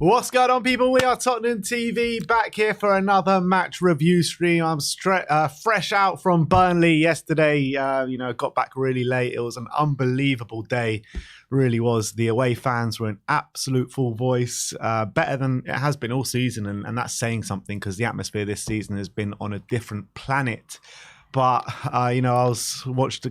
What's going on, people? We are Tottenham TV, back here for another match review stream. I'm fresh out from Burnley yesterday. Got back really late. It was an unbelievable day, really was. The away fans were in absolute full voice, better than it has been all season, and that's saying something because the atmosphere this season has been on a different planet. But, I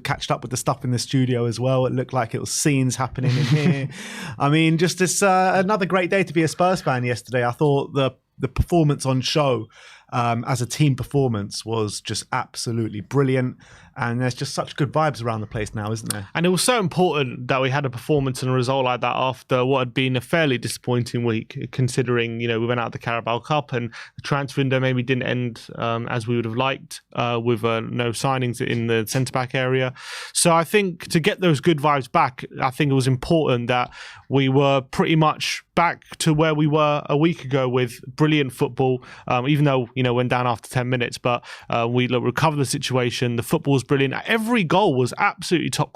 catched up with the stuff in the studio as well. It looked like it was scenes happening in here. I mean, just this another great day to be a Spurs fan yesterday. I thought the performance on show as a team performance was just absolutely brilliant. And there's just such good vibes around the place now, isn't there? And it was so important that we had a performance and a result like that after what had been a fairly disappointing week, considering, we went out of the Carabao Cup and the transfer window maybe didn't end as we would have liked with no signings in the centre-back area. So I think to get those good vibes back, I think it was important that we were pretty much back to where we were a week ago with brilliant football, even though, went down after 10 minutes. But we recovered the situation. The football was brilliant. Every goal was absolutely top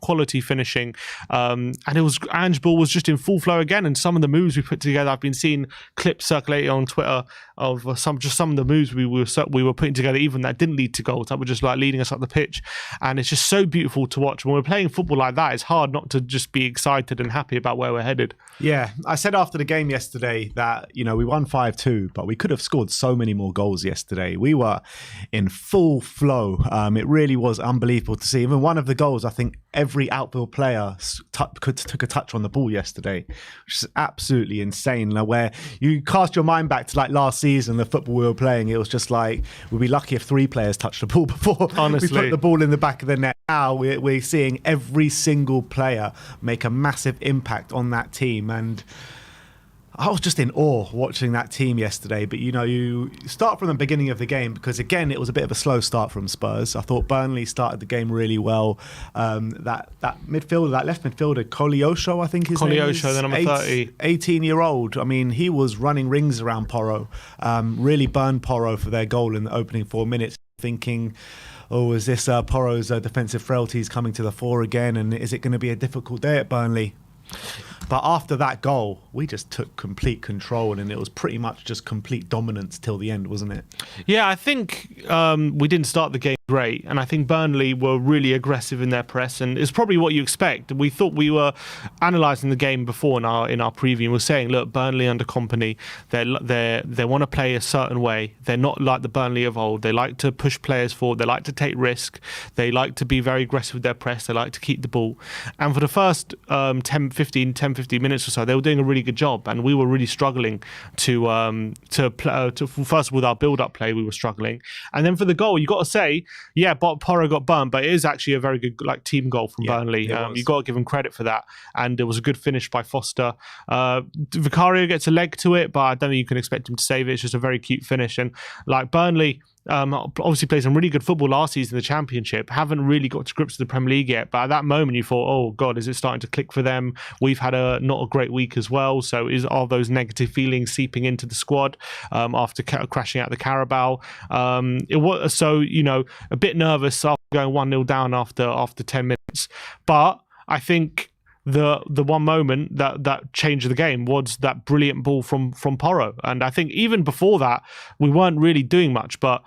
quality finishing. And it was, Ange Ball was just in full flow again. And some of the moves we put together, I've been seeing clips circulating on Twitter of some of the moves we were putting together, even that didn't lead to goals, that were just like leading us up the pitch. And it's just so beautiful to watch. When we're playing football like that, it's hard not to just be excited and happy about where we're headed. Yeah, I said after the game yesterday that, we won 5-2, but we could have scored so many more goals yesterday. We were in full flow. It really was unbelievable to see. Even one of the goals, I think every outfield player took a touch on the ball yesterday, which is absolutely insane. Where you cast your mind back to like last season, the football we were playing, it was just like, we'd be lucky if 3 players touched the ball before honestly we put the ball in the back of the net. Now we're seeing every single player make a massive impact on that team. And I was just in awe watching that team yesterday. But, you start from the beginning of the game because, again, it was a bit of a slow start from Spurs. I thought Burnley started the game really well. That midfielder, that left midfielder, Koleosho, I think his name is. Koleosho, the number 30. 18-year-old. I mean, he was running rings around Porro. Really burned Porro for their goal in the opening 4 minutes, thinking, oh, is this Porro's defensive frailties coming to the fore again? And is it going to be a difficult day at Burnley? But after that goal, we just took complete control, and it was pretty much just complete dominance till the end, wasn't it? Yeah, I think we didn't start the game great, and I think Burnley were really aggressive in their press, and it's probably what you expect. We thought we were analysing the game before in our preview, and we're saying, look, Burnley under Company, they want to play a certain way. They're not like the Burnley of old. They like to push players forward. They like to take risk. They like to be very aggressive with their press. They like to keep the ball. And for the first 10, 15 minutes or so, they were doing a really good job, and we were really struggling to first with our build-up play. We were struggling, and then for the goal, you got to say, yeah, Porro got burnt, but it is actually a very good team goal from Burnley. You got to give him credit for that, and it was a good finish by Foster. Vicario gets a leg to it, but I don't think you can expect him to save it. It's just a very cute finish, and like Burnley. Obviously played some really good football last season in the Championship, haven't really got to grips with the Premier League yet, but at that moment you thought, oh God, is it starting to click for them? We've had not a great week as well, so are those negative feelings seeping into the squad after crashing out the Carabao? It was a bit nervous after going 1-0 down after 10 minutes, but I think the one moment that changed the game was that brilliant ball from Porro. And I think even before that, we weren't really doing much, but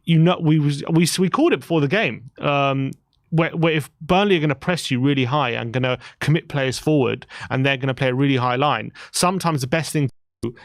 we called it before the game. Where if Burnley are going to press you really high and going to commit players forward, and they're going to play a really high line, sometimes the best thing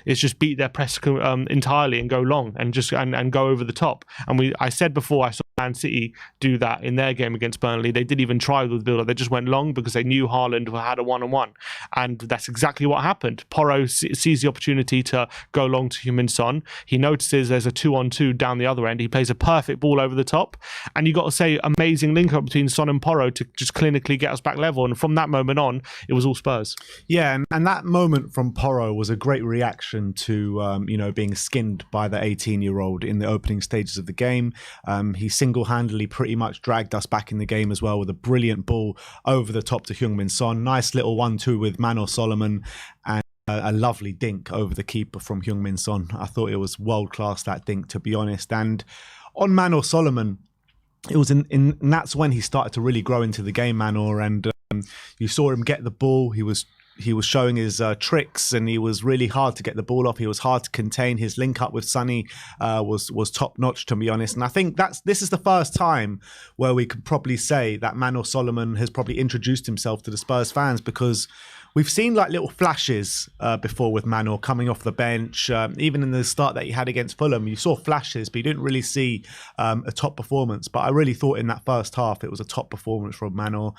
is just beat their press entirely and go long and just and go over the top. And I said before, I saw Man City do that in their game against Burnley. They didn't even try with the build-up. They just went long because they knew Haaland had a one-on-one. And that's exactly what happened. Porro sees the opportunity to go long to Heung-min Son. He notices there's a 2-on-2 down the other end. He plays a perfect ball over the top. And you got to say, amazing link-up between Son and Porro to just clinically get us back level. And from that moment on, it was all Spurs. Yeah, and that moment from Porro was a great reaction to being skinned by the 18-year-old in the opening stages of the game. He single-handedly pretty much dragged us back in the game as well with a brilliant ball over the top to Heung-min Son. Nice little 1-2 with Manor Solomon, and a lovely dink over the keeper from Heung-min Son. I thought it was world-class, that dink, to be honest. And on Manor Solomon, it was and that's when he started to really grow into the game, Manor, and you saw him get the ball. He was showing his tricks, and he was really hard to get the ball off. He was hard to contain. His link up with Sonny was top notch, to be honest. And I think this is the first time where we could probably say that Manor Solomon has probably introduced himself to the Spurs fans, because we've seen like little flashes before with Manor coming off the bench. Even in the start that he had against Fulham, you saw flashes, but you didn't really see a top performance. But I really thought in that first half it was a top performance from Manor.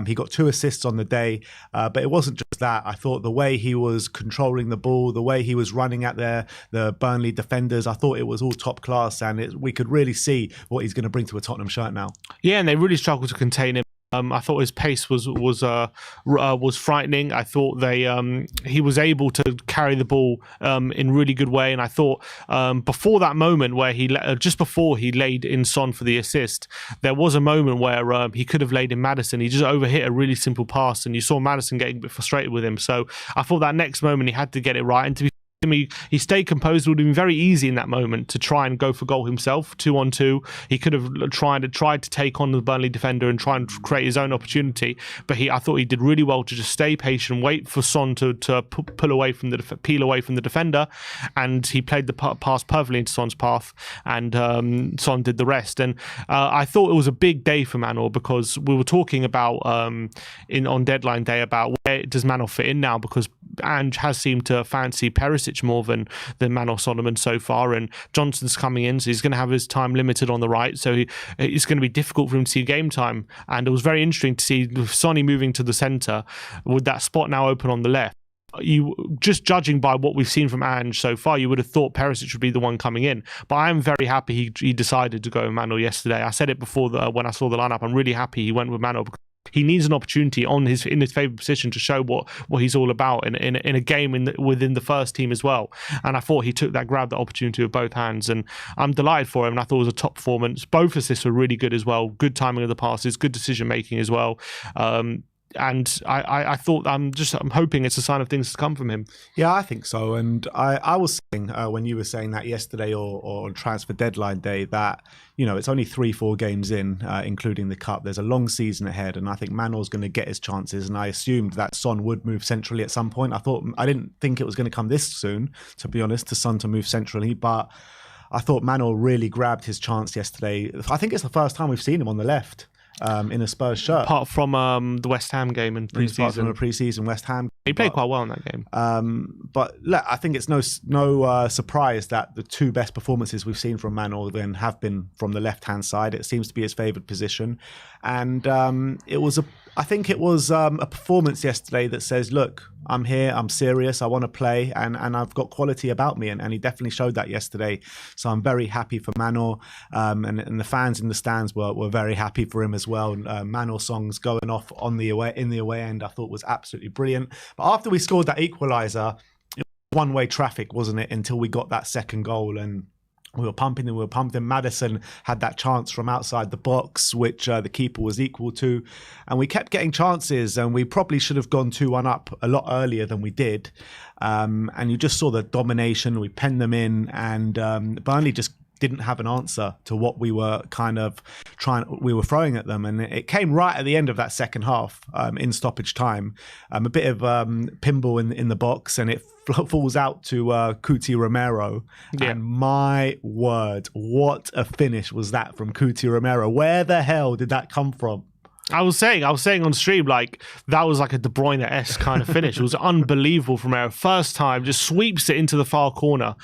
He got 2 assists on the day, but it wasn't just that. I thought the way he was controlling the ball, the way he was running at the Burnley defenders, I thought it was all top class, and we could really see what he's going to bring to a Tottenham shirt now. Yeah, and they really struggled to contain him. I thought his pace was frightening. I thought he was able to carry the ball in really good way, and I thought before that moment where just before he laid in Son for the assist, there was a moment where he could have laid in Maddison. He just overhit a really simple pass, and you saw Maddison getting a bit frustrated with him. So I thought that next moment he had to get it right, and to be he stayed composed. It would have been very easy in that moment to try and go for goal himself, 2-on-2. He could have tried to take on the Burnley defender and try and create his own opportunity. But I thought he did really well to just stay patient, wait for Son to peel away from the defender, and he played the pass perfectly into Son's path, and Son did the rest. And I thought it was a big day for Manor, because we were talking about on deadline day about where does Manor fit in now, because Ange has seemed to fancy Perisic more than Manor Solomon so far, and Johnson's coming in, so he's going to have his time limited on the right, so it's going to be difficult for him to see game time. And it was very interesting to see Sonny moving to the centre with that spot now open on the left. You just judging by what we've seen from Ange so far, you would have thought Perisic would be the one coming in. But I am very happy he decided to go with Manor yesterday. I said it before when I saw the lineup. I'm really happy he went with Manor, because he needs an opportunity in his favourite position to show what he's all about in a game within the first team as well. And I thought he grabbed that opportunity with both hands, and I'm delighted for him. And I thought it was a top performance. Both assists were really good as well. Good timing of the passes, good decision making as well. And I thought I'm hoping it's a sign of things to come from him. Yeah, I think so. And I was saying when you were saying that yesterday or on transfer deadline day that, it's only 3-4 games in, including the cup. There's a long season ahead, and I think Manor's going to get his chances. And I assumed that Son would move centrally at some point. I didn't think it was going to come this soon, to be honest, to Son to move centrally, but I thought Manor really grabbed his chance yesterday. I think it's the first time we've seen him on the left. In a Spurs shirt. Apart from the West Ham game in pre-season. Apart from the pre-season West Ham. He played quite well in that game. But look, I think it's no surprise that the 2 best performances we've seen from Manor then have been from the left-hand side. It seems to be his favoured position. And I think it was a performance yesterday that says, look, I'm here, I'm serious, I want to play, and I've got quality about me, and he definitely showed that yesterday. So I'm very happy for Manor, and the fans in the stands were very happy for him as well. Manor songs going off in the away end, I thought was absolutely brilliant. But after we scored that equaliser, it was one-way traffic, wasn't it, until we got that second goal, and we were pumping. Maddison had that chance from outside the box, which the keeper was equal to. And we kept getting chances, and we probably should have gone 2-1 up a lot earlier than we did. And you just saw the domination. We penned them in, and Burnley just didn't have an answer to what we were throwing at them. And it came right at the end of that second half, in stoppage time. A bit of pinball in the box, and it falls out to Cuti Romero. Yeah. And my word, what a finish was that from Cuti Romero. Where the hell did that come from? I was saying on stream, like, that was like a De Bruyne-esque kind of finish. It was unbelievable from Romero. First time, just sweeps it into the far corner,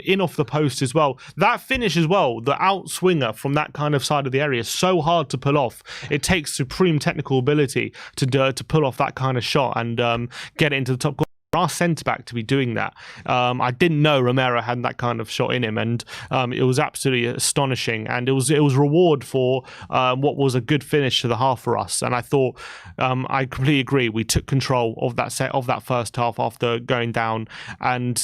in off the post as well. That finish as well, the outswinger from that kind of side of the area is so hard to pull off. It takes supreme technical ability to pull off that kind of shot and get it into the top corner. Our centre-back to be doing that. I didn't know Romero had that kind of shot in him, and it was absolutely astonishing, and it was reward for what was a good finish to the half for us. And I thought, I completely agree, we took control of that first half after going down, and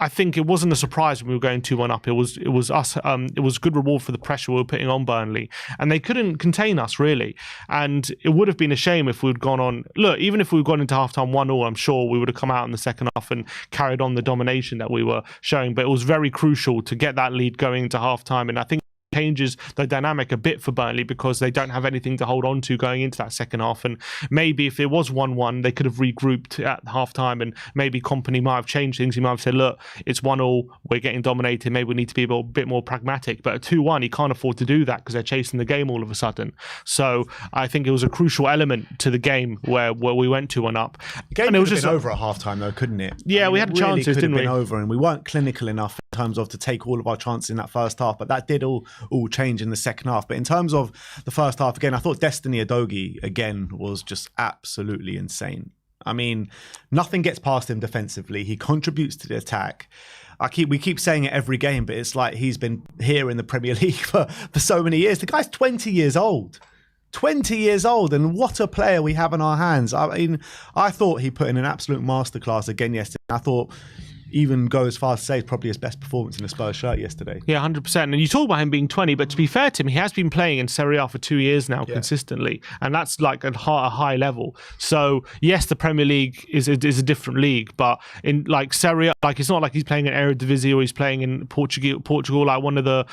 I think it wasn't a surprise when we were going 2-1 up. It was us. It was good reward for the pressure we were putting on Burnley, and they couldn't contain us really. And it would have been a shame if we'd gone on. Look, even if we'd gone into halftime 1-0, I'm sure we would have come out in the second half and carried on the domination that we were showing. But it was very crucial to get that lead going into halftime, and I think changes the dynamic a bit for Burnley because they don't have anything to hold on to going into that second half. And maybe if it was 1-1, they could have regrouped at half time, and maybe Kompany might have changed things. He might have said, look, it's 1-1, we're getting dominated, maybe we need to be a bit more pragmatic. But at 2-1, he can't afford to do that because they're chasing the game all of a sudden. So I think it was a crucial element to the game where we went 2-1 up. The game and it was just been over at half time though, couldn't it? Yeah, we had chances, didn't we? Been over, and we weren't clinical enough in terms of to take all of our chances in that first half, but that did all change in the second half. But in terms of the first half, again, I thought Destiny Udogie again was just absolutely insane. I mean, nothing gets past him defensively. He contributes to the attack. We keep saying it every game, but it's like he's been here in the Premier League for so many years. The guy's 20 years old. 20 years old, and what a player we have in our hands. I mean, I thought he put in an absolute masterclass again yesterday. I thought even go as far as to say it's probably his best performance in a Spurs shirt yesterday. Yeah, 100%. And you talk about him being 20, but to be fair to him, he has been playing in Serie A for 2 years now consistently, and that's like a high level. So yes, the Premier League is a different league, but in like Serie A, like it's not like he's playing in Eredivisie or he's playing in Portugal, like one of the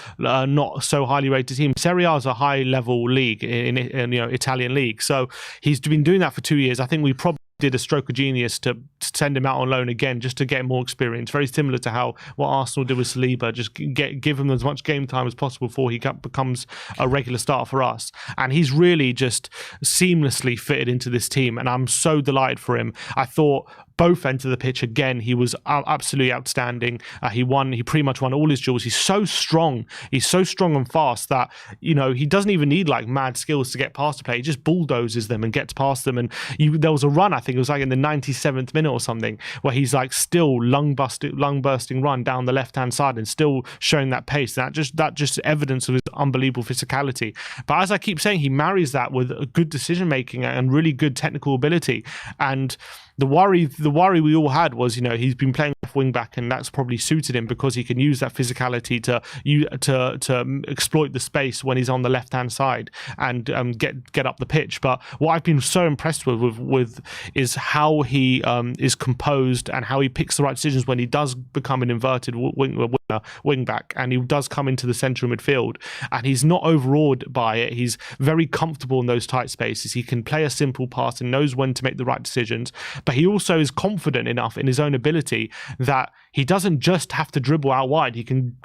not so highly rated teams. Serie A is a high level league in Italian league. So he's been doing that for 2 years. I think we probably did a stroke of genius to send him out on loan again just to get more experience. Very similar to what Arsenal did with Saliba. Just give him as much game time as possible before he becomes a regular starter for us. And he's really just seamlessly fitted into this team, and I'm so delighted for him. I thought both ends of the pitch again, he was absolutely outstanding. He pretty much won all his duels. He's so strong and fast that he doesn't even need like mad skills to get past the play. He just bulldozes them and gets past them. And there was a run, I think it was like in the 97th minute or something, where he's like still lung bursting run down the left hand side and still showing that pace. That just evidence of his unbelievable physicality. But as I keep saying, he marries that with a good decision making and really good technical ability. And the worry we all had was, he's been playing off wing back, and that's probably suited him because he can use that physicality to exploit the space when he's on the left hand side and get up the pitch. But what I've been so impressed with is how he is composed and how he picks the right decisions when he does become an inverted wing back, and he does come into the centre of midfield, and he's not overawed by it. He's very comfortable in those tight spaces. He can play a simple pass and knows when to make the right decisions, but he also is confident enough in his own ability that he doesn't just have to dribble out wide. He can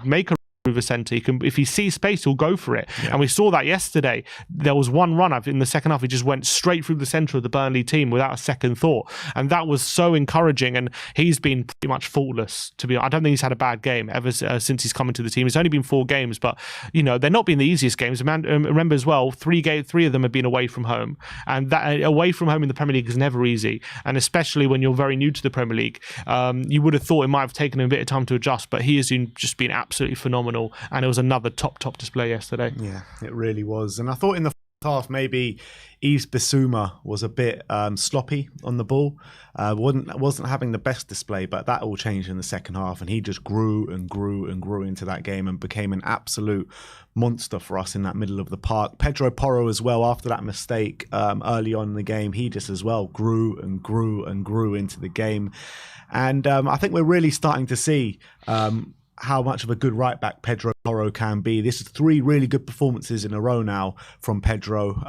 make a through the centre. If he sees space, he'll go for it. Yeah. And we saw that yesterday. There was one run in the second half. He just went straight through the centre of the Burnley team without a second thought. And that was so encouraging. And he's been pretty much faultless, to be honest. I don't think he's had a bad game ever since he's come into the team. It's only been 4 games, but they're not been the easiest games. Remember as well, 3 of them have been away from home. And that away from home in the Premier League is never easy. And especially when you're very new to the Premier League, you would have thought it might have taken him a bit of time to adjust, but he has just been absolutely phenomenal. And it was another top display yesterday. Yeah, it really was. And I thought in the first half maybe Yves Bissouma was a bit sloppy on the ball. Wasn't having the best display, but that all changed in the second half, and he just grew and grew and grew into that game and became an absolute monster for us in that middle of the park. Pedro Porro as well, after that mistake early on in the game, he just as well grew and grew and grew into the game. And I think we're really starting to see how much of a good right back Pedro Porro can be. This is 3 really good performances in a row now from Pedro.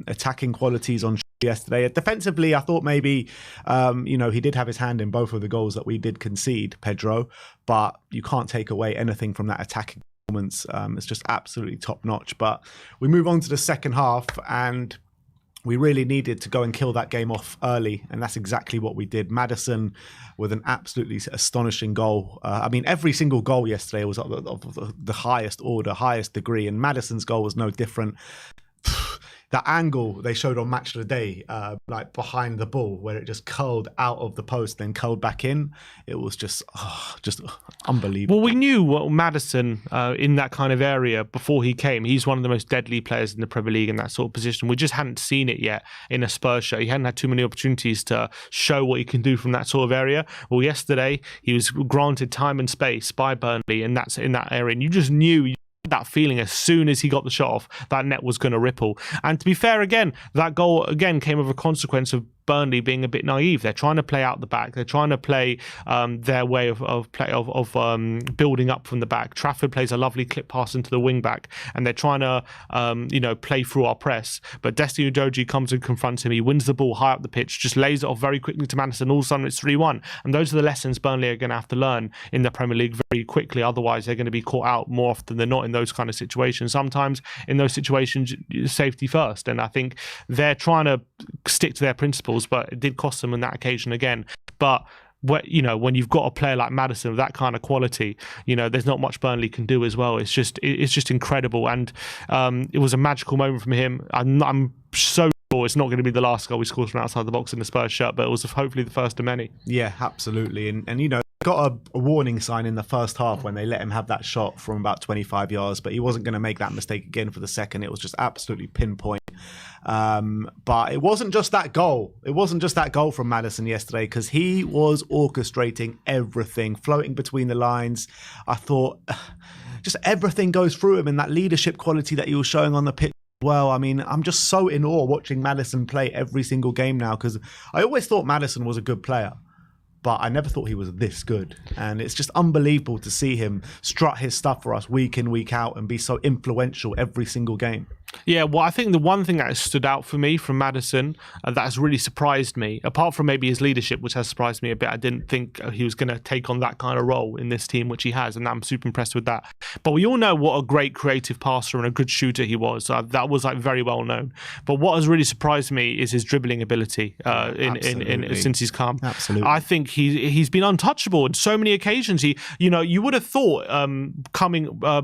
Attacking qualities on yesterday. Defensively, I thought maybe he did have his hand in both of the goals that we did concede, Pedro, but you can't take away anything from that attacking performance. It's just absolutely top notch. But we move on to the second half, and we really needed to go and kill that game off early, and that's exactly what we did. Maddison with an absolutely astonishing goal. Every single goal yesterday was of the highest order, highest degree, and Maddison's goal was no different. That angle they showed on Match of the Day, like behind the ball, where it just curled out of the post, then curled back in. It was just unbelievable. Well, we knew what Maddison in that kind of area before he came. He's one of the most deadly players in the Premier League in that sort of position. We just hadn't seen it yet in a Spurs show. He hadn't had too many opportunities to show what he can do from that sort of area. Well, yesterday he was granted time and space by Burnley, and that's in that area. And you just knew that feeling as soon as he got the shot off, that net was going to ripple. And to be fair, again, that goal again came of a consequence of Burnley being a bit naive. They're trying to play out the back. They're trying to play their way of building up from the back. Trafford plays a lovely clip pass into the wing back, and they're trying to play through our press. But Destiny Udogie comes and confronts him. He wins the ball high up the pitch, just lays it off very quickly to Maddison. All of a sudden it's 3-1. And those are the lessons Burnley are going to have to learn in the Premier League very quickly. Otherwise, they're going to be caught out more often than not in those kind of situations. Sometimes in those situations, safety first. And I think they're trying to stick to their principles, but it did cost them on that occasion again. But when you've got a player like Maddison with that kind of quality, there's not much Burnley can do as well. It's just incredible, and it was a magical moment from him. I'm so sure it's not going to be the last goal he scores from outside the box in the Spurs shirt, but it was hopefully the first of many. Yeah, absolutely, and got a warning sign in the first half when they let him have that shot from about 25 yards, but he wasn't going to make that mistake again for the second. It was just absolutely pinpoint. But it wasn't just that goal. It wasn't just that goal from Maddison yesterday, because he was orchestrating everything, floating between the lines. I thought just everything goes through him, and that leadership quality that he was showing on the pitch. Well, I mean, I'm just so in awe watching Maddison play every single game now, because I always thought Maddison was a good player, but I never thought he was this good. And it's just unbelievable to see him strut his stuff for us week in, week out, and be so influential every single game. Yeah, well, I think the one thing that has stood out for me from Maddison that has really surprised me, apart from maybe his leadership, which has surprised me a bit. I didn't think he was going to take on that kind of role in this team, which he has, and I'm super impressed with that. But we all know what a great creative passer and a good shooter he was. That was very well known. But what has really surprised me is his dribbling ability since he's come. Absolutely. I think he's been untouchable on so many occasions. You would have thought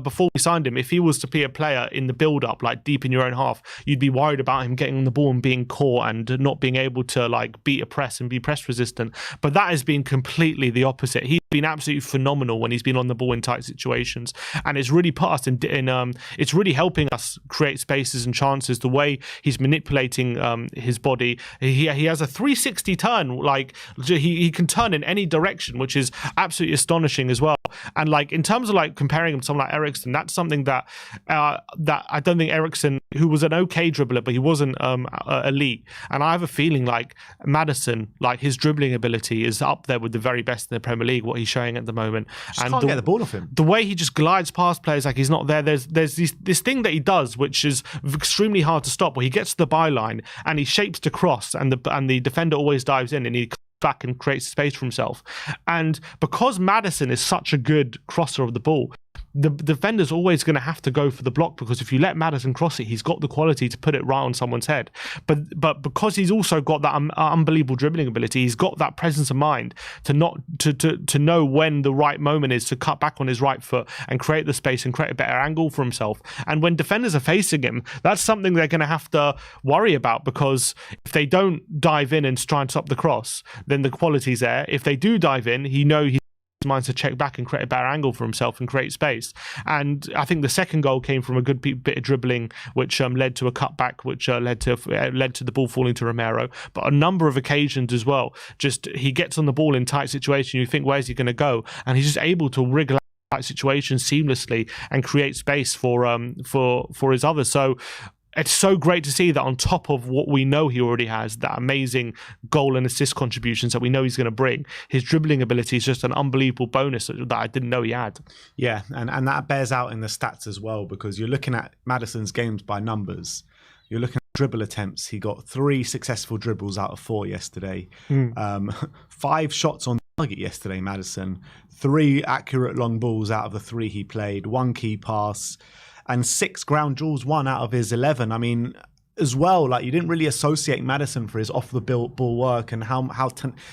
before we signed him, if he was to be a player in the build-up, like deep in your own half, you'd be worried about him getting on the ball and being caught and not being able to beat a press and be press resistant. But that has been completely the opposite. He's been absolutely phenomenal when he's been on the ball in tight situations, and it's really put us in it's really helping us create spaces and chances. The way he's manipulating his body, he has a 360 turn. He can turn in any direction, which is absolutely astonishing as well. And in terms of comparing him to someone like Eriksen, that's something that I don't think Eriksen, who was an okay dribbler, but he wasn't elite. And I have a feeling Maddison, his dribbling ability is up there with the very best in the Premier League, what he's showing at the moment. Just can't get the ball off him. The way he just glides past players like he's not there. There's this thing that he does, which is extremely hard to stop, where he gets to the byline and he shapes to cross, and the defender always dives in and he back and creates space for himself. And because Maddison is such a good crosser of the ball, the defender's always going to have to go for the block, because if you let Maddison cross it, he's got the quality to put it right on someone's head. But because he's also got that unbelievable dribbling ability, he's got that presence of mind to know when the right moment is to cut back on his right foot and create the space and create a better angle for himself. And when defenders are facing him, that's something they're going to have to worry about, because if they don't dive in and try and stop the cross, then the quality's there. If they do dive in, he's minds to check back and create a better angle for himself and create space. And I think the second goal came from a good bit of dribbling, which led to a cutback, which led to the ball falling to Romero. But a number of occasions as well, just he gets on the ball in tight situation, you think, where's he going to go? And he's just able to wriggle out situations seamlessly and create space for his others. So it's so great to see that on top of what we know he already has, that amazing goal and assist contributions that we know he's going to bring, his dribbling ability is just an unbelievable bonus that I didn't know he had. Yeah, and that bears out in the stats as well, because you're looking at Maddison's games by numbers. You're looking at dribble attempts. He got 3 successful dribbles out of 4 yesterday. 5 shots on target yesterday, Maddison. 3 accurate long balls out of the 3 he played. 1 key pass. And 6 ground duels won out of his 11. I mean, as well, you didn't really associate Maddison for his off-the-ball work and how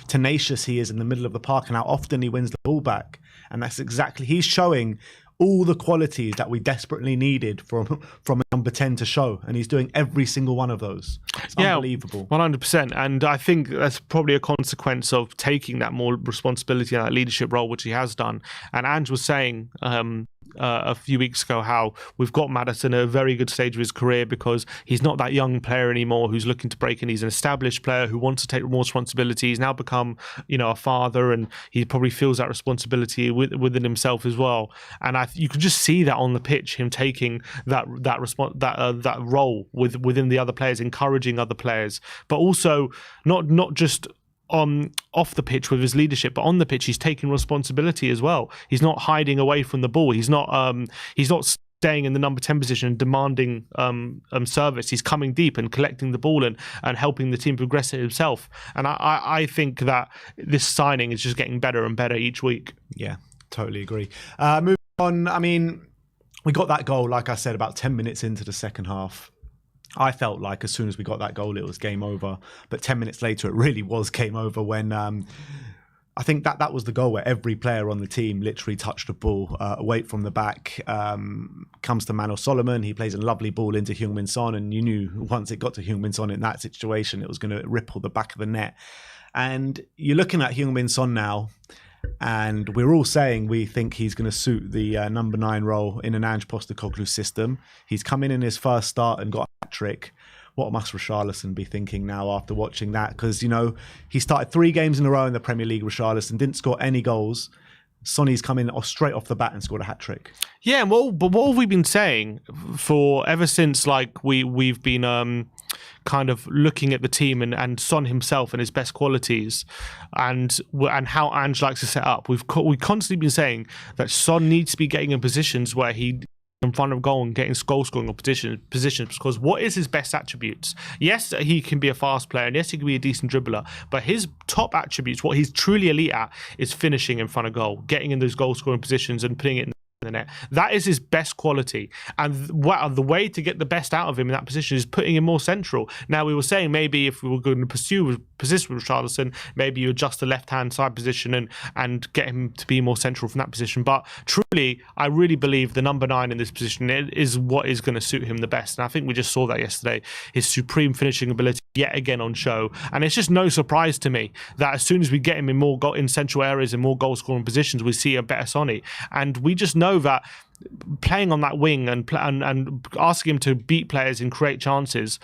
tenacious he is in the middle of the park and how often he wins the ball back. And that's exactly, he's showing all the qualities that we desperately needed from a number 10 to show, and he's doing every single one of those. It's unbelievable. 100%. And I think that's probably a consequence of taking that more responsibility and that leadership role, which he has done. And Ange was saying a few weeks ago how we've got Maddison at a very good stage of his career because he's not that young player anymore who's looking to break in. He's an established player who wants to take more responsibility. He's now become, a father, and he probably feels that responsibility within himself as well. And you can just see that on the pitch, him taking that role within the other players, encouraging other players, but also not just off the pitch with his leadership, but on the pitch he's taking responsibility as well. He's not hiding away from the ball. He's not staying in the number 10 position and demanding service. He's coming deep and collecting the ball and helping the team progress it himself. And I think that this signing is just getting better and better each week. Yeah, totally agree. Moving on, I mean, we got that goal, like I said, about 10 minutes into the second half. I felt like as soon as we got that goal, it was game over. But 10 minutes later, it really was game over when I think that was the goal where every player on the team literally touched the ball away from the back. Comes to Manor Solomon. He plays a lovely ball into Heung-min Son. And you knew once it got to Heung-min Son in that situation, it was going to ripple the back of the net. And you're looking at Heung-min Son now, and we're all saying we think he's going to suit the number 9 role in an Ange Postecoglou system. He's come in his first start and got a hat-trick. What must Richarlison be thinking now after watching that? Because, he started 3 games in a row in the Premier League, Richarlison, didn't score any goals. Sonny's come in straight off the bat and scored a hat-trick. Yeah, well, but what have we been saying for ever since we've been kind of looking at the team and Son himself and his best qualities and how Ange likes to set up? We've constantly been saying that Son needs to be getting in positions where he in front of goal and getting goal scoring positions, because what is his best attributes? Yes, he can be a fast player, and yes, he can be a decent dribbler, but his top attributes, what he's truly elite at, is finishing in front of goal, getting in those goal scoring positions and putting it in the net. That is his best quality, and the way to get the best out of him in that position is putting him more central. Now, we were saying maybe if we were going to position with Richarlison, maybe you adjust the left-hand side position and get him to be more central from that position. But truly, I really believe the number 9 in this position is what is going to suit him the best. And I think we just saw that yesterday. His supreme finishing ability yet again on show. And it's just no surprise to me that as soon as we get him in central areas and more goal-scoring positions, we see a better Sonny. And we just know that playing on that wing and asking him to beat players and create chances,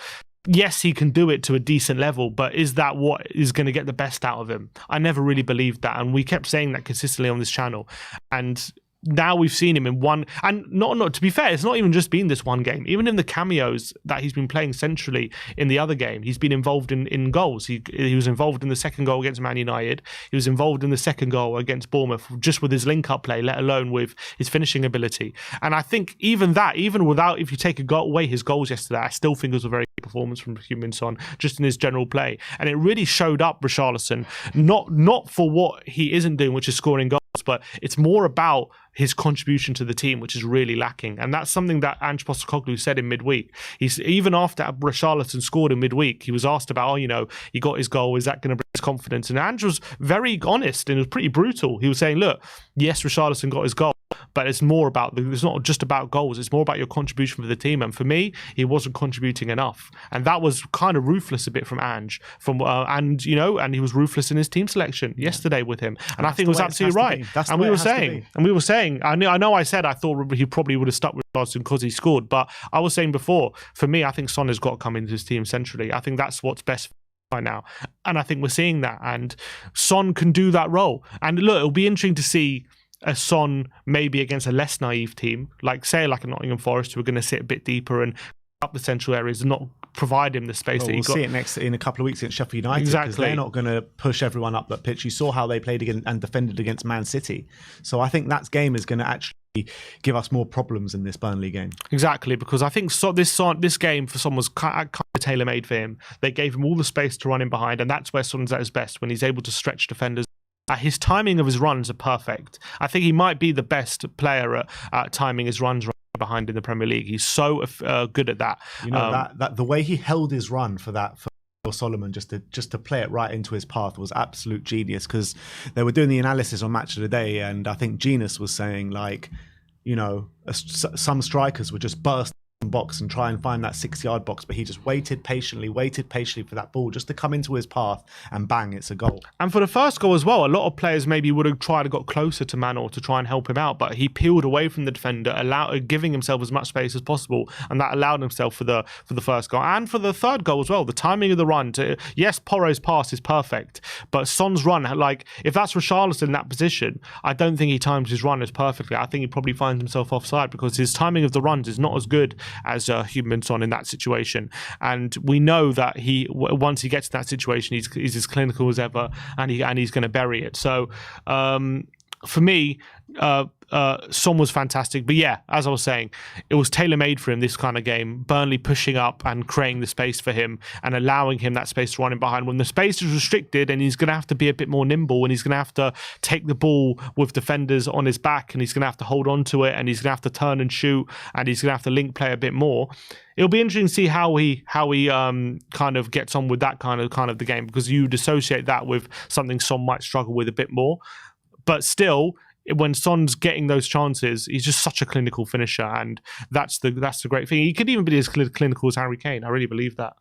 yes, he can do it to a decent level, but is that what is going to get the best out of him? I never really believed that, and we kept saying that consistently on this channel. And now we've seen him in one, and not to be fair, it's not even just been this one game. Even in the cameos that he's been playing centrally in the other game, he's been involved in goals. He was involved in the second goal against Man United. He was involved in the second goal against Bournemouth, just with his link-up play, let alone with his finishing ability. And I think even without, if you take away his goals yesterday, I still think it was a very good performance from Heung-min Son, just in his general play. And it really showed up Richarlison, not for what he isn't doing, which is scoring goals, but it's more about his contribution to the team, which is really lacking. And that's something that Ange Postecoglou said in midweek. Even after Richarlison scored in midweek, he was asked about, he got his goal, is that going to bring his confidence? And Ange was very honest and it was pretty brutal. He was saying, look, yes, Richarlison got his goal, but it's not just about goals, it's more about your contribution for the team. And for me, he wasn't contributing enough. And that was kind of ruthless a bit from Ange. And he was ruthless in his team selection yesterday with him. And I think it was absolutely right. And we were saying, I know I said I thought he probably would have stuck with Richarlison because he scored, but I was saying before, for me, I think Son has got to come into his team centrally. I think that's what's best right now. And I think we're seeing that. And Son can do that role. And look, it'll be interesting to see a Son maybe against a less naive team, like a Nottingham Forest, who are going to sit a bit deeper and up the central areas and not provide him the space that he got. We'll see it in a couple of weeks against Sheffield United. Exactly. Because they're not going to push everyone up that pitch. You saw how they played and defended against Man City. So I think that game is going to actually give us more problems in this Burnley game. Exactly, because I think this game for Son was kind of tailor-made for him. They gave him all the space to run in behind, and that's where Son's at his best, when he's able to stretch defenders. His timing of his runs are perfect. I think he might be the best player at timing his runs behind in the Premier League. He's so good at that. That the way he held his run for Solomon just to play it right into his path was absolute genius, because they were doing the analysis on Match of the Day, and I think Genius was saying some strikers would just burst box and try and find that 6-yard box, but he just waited patiently for that ball just to come into his path, and bang, it's a goal. And for the first goal as well, a lot of players maybe would have tried to got closer to Manor to try and help him out, but he peeled away from the defender, giving himself as much space as possible, and that allowed himself for the first goal and for the third goal as well. The timing of the run, yes, Porro's pass is perfect, but Son's run, like if that's Richarlison in that position, I don't think he times his run as perfectly. I think he probably finds himself offside because his timing of the runs is not as good as Heung-min Son in that situation. And we know that once he gets to that situation, he's as clinical as ever, and he's going to bury it. So for me, Son was fantastic. But yeah, as I was saying, it was tailor-made for him, this kind of game. Burnley pushing up and creating the space for him and allowing him that space to run in behind. When the space is restricted and he's going to have to be a bit more nimble, and he's going to have to take the ball with defenders on his back, and he's going to have to hold on to it, and he's going to have to turn and shoot, and he's going to have to link play a bit more. It'll be interesting to see how he kind of gets on with that kind of the game, because you associate that with something Son might struggle with a bit more. But still, when Son's getting those chances, he's just such a clinical finisher, and that's the great thing. He could even be as clinical as Harry Kane. I really believe that.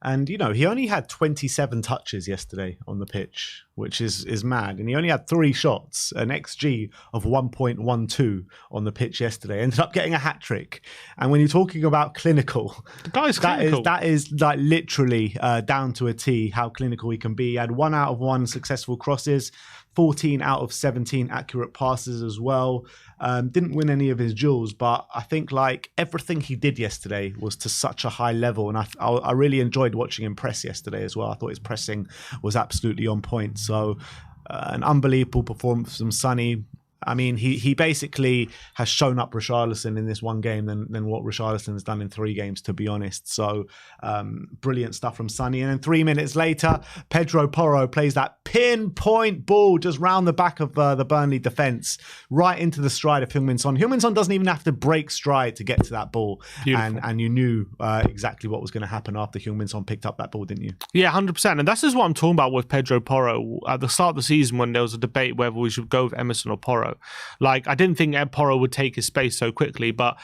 And, you know, he only had 27 touches yesterday on the pitch, which is mad. And he only had 3 shots, an XG of 1.12 on the pitch yesterday. Ended up getting a hat-trick. And when you're talking about clinical, the guy's clinical. That is like literally down to a T how clinical he can be. He had 1 out of 1 successful crosses, 14 out of 17 accurate passes as well. Didn't win any of his duels, but I think like everything he did yesterday was to such a high level, and I really enjoyed watching him press yesterday as well. I thought his pressing was absolutely on point. So an unbelievable performance from Sonny. I mean, he basically has shown up Richarlison in this one game than what Richarlison has done in 3 games, to be honest. So brilliant stuff from Sonny. And then 3 minutes later, Pedro Porro plays that pinpoint ball just round the back of the Burnley defence, right into the stride of Heung-min Son. Heung-min Son doesn't even have to break stride to get to that ball. And you knew exactly what was going to happen after Heung-min Son picked up that ball, didn't you? Yeah, 100%. And that's just what I'm talking about with Pedro Porro. At the start of the season, when there was a debate whether we should go with Emerson or Porro, like, I didn't think Ed Porro would take his space so quickly, but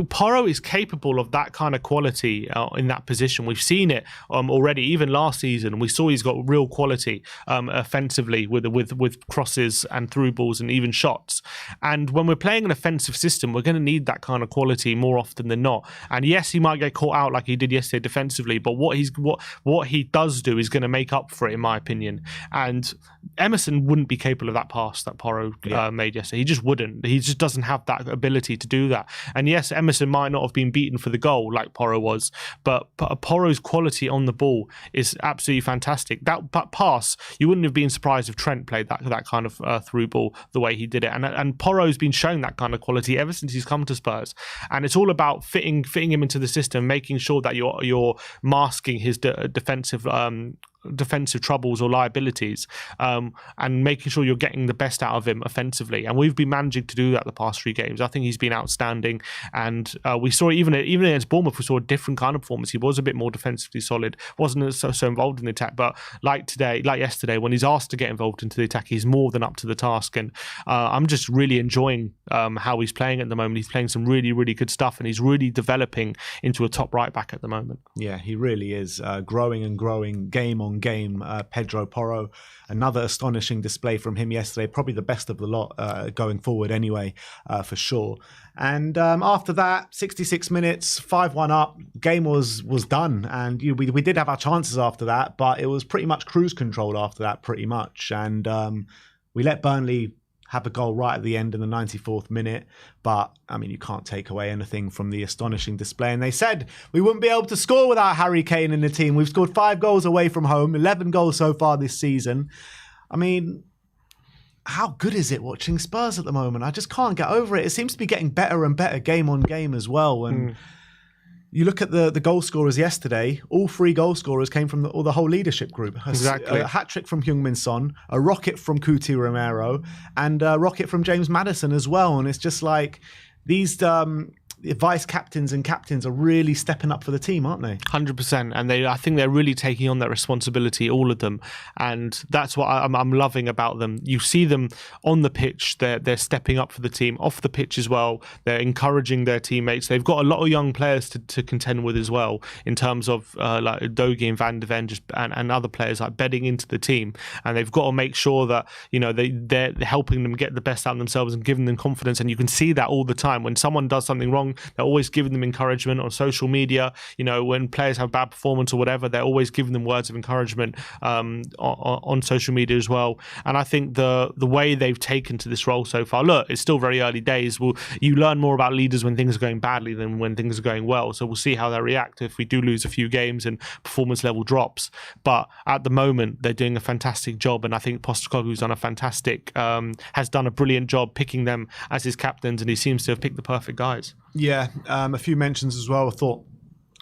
Porro is capable of that kind of quality in that position. We've seen it already, even last season. We saw he's got real quality offensively with crosses and through balls and even shots. And when we're playing an offensive system, we're going to need that kind of quality more often than not. And yes, he might get caught out like he did yesterday defensively, but what he does do is going to make up for it, in my opinion. And Emerson wouldn't be capable of that pass that Porro made yesterday. He just wouldn't. He just doesn't have that ability to do that. And yes, Emerson might not have been beaten for the goal like Porro was, but Porro's quality on the ball is absolutely fantastic. That pass, you wouldn't have been surprised if Trent played that kind of through ball the way he did it. And Porro's been showing that kind of quality ever since he's come to Spurs. And it's all about fitting him into the system, making sure that you're masking his defensive troubles or liabilities, and making sure you're getting the best out of him offensively. And we've been managing to do that the past 3 games. I think he's been outstanding, and we saw even against Bournemouth, we saw a different kind of performance. He was a bit more defensively solid, wasn't so involved in the attack, but like yesterday, when he's asked to get involved into the attack, he's more than up to the task. And I'm just really enjoying how he's playing at the moment. He's playing some really, really good stuff, and he's really developing into a top right back at the moment. Yeah, he really is growing and growing game on game. Pedro Porro, another astonishing display from him yesterday, probably the best of the lot going forward anyway, for sure. And after that, 66 minutes, 5-1 up, game was done. And we did have our chances after that, but it was pretty much cruise control after that, pretty much. And we let Burnley have a goal right at the end in the 94th minute. But, I mean, you can't take away anything from the astonishing display. And they said we wouldn't be able to score without Harry Kane in the team. We've scored 5 goals away from home, 11 goals so far this season. I mean, how good is it watching Spurs at the moment? I just can't get over it. It seems to be getting better and better game on game as well. And you look at the goal scorers yesterday, all 3 goal scorers came from the whole leadership group. Exactly. A hat-trick from Heung-min Son, a rocket from Cuti Romero, and a rocket from James Maddison as well. And it's just like these vice captains and captains are really stepping up for the team, aren't they? 100%, and I think they're really taking on that responsibility, all of them, and that's what I'm loving about them. You see them on the pitch; they're stepping up for the team. Off the pitch as well, they're encouraging their teammates. They've got a lot of young players to contend with as well, in terms of like Dogi and Van de Ven, and other players like bedding into the team, and they've got to make sure that they're helping them get the best out of themselves and giving them confidence. And you can see that all the time when someone does something wrong. They're always giving them encouragement on social media. When players have bad performance or whatever, they're always giving them words of encouragement on social media as well. And I think the way they've taken to this role so far, look, it's still very early days. You learn more about leaders when things are going badly than when things are going well. So we'll see how they react if we do lose a few games and performance level drops. But at the moment, they're doing a fantastic job. And I think Postecoglou's has done a brilliant job picking them as his captains, and he seems to have picked the perfect guys. Yeah, a few mentions as well. I thought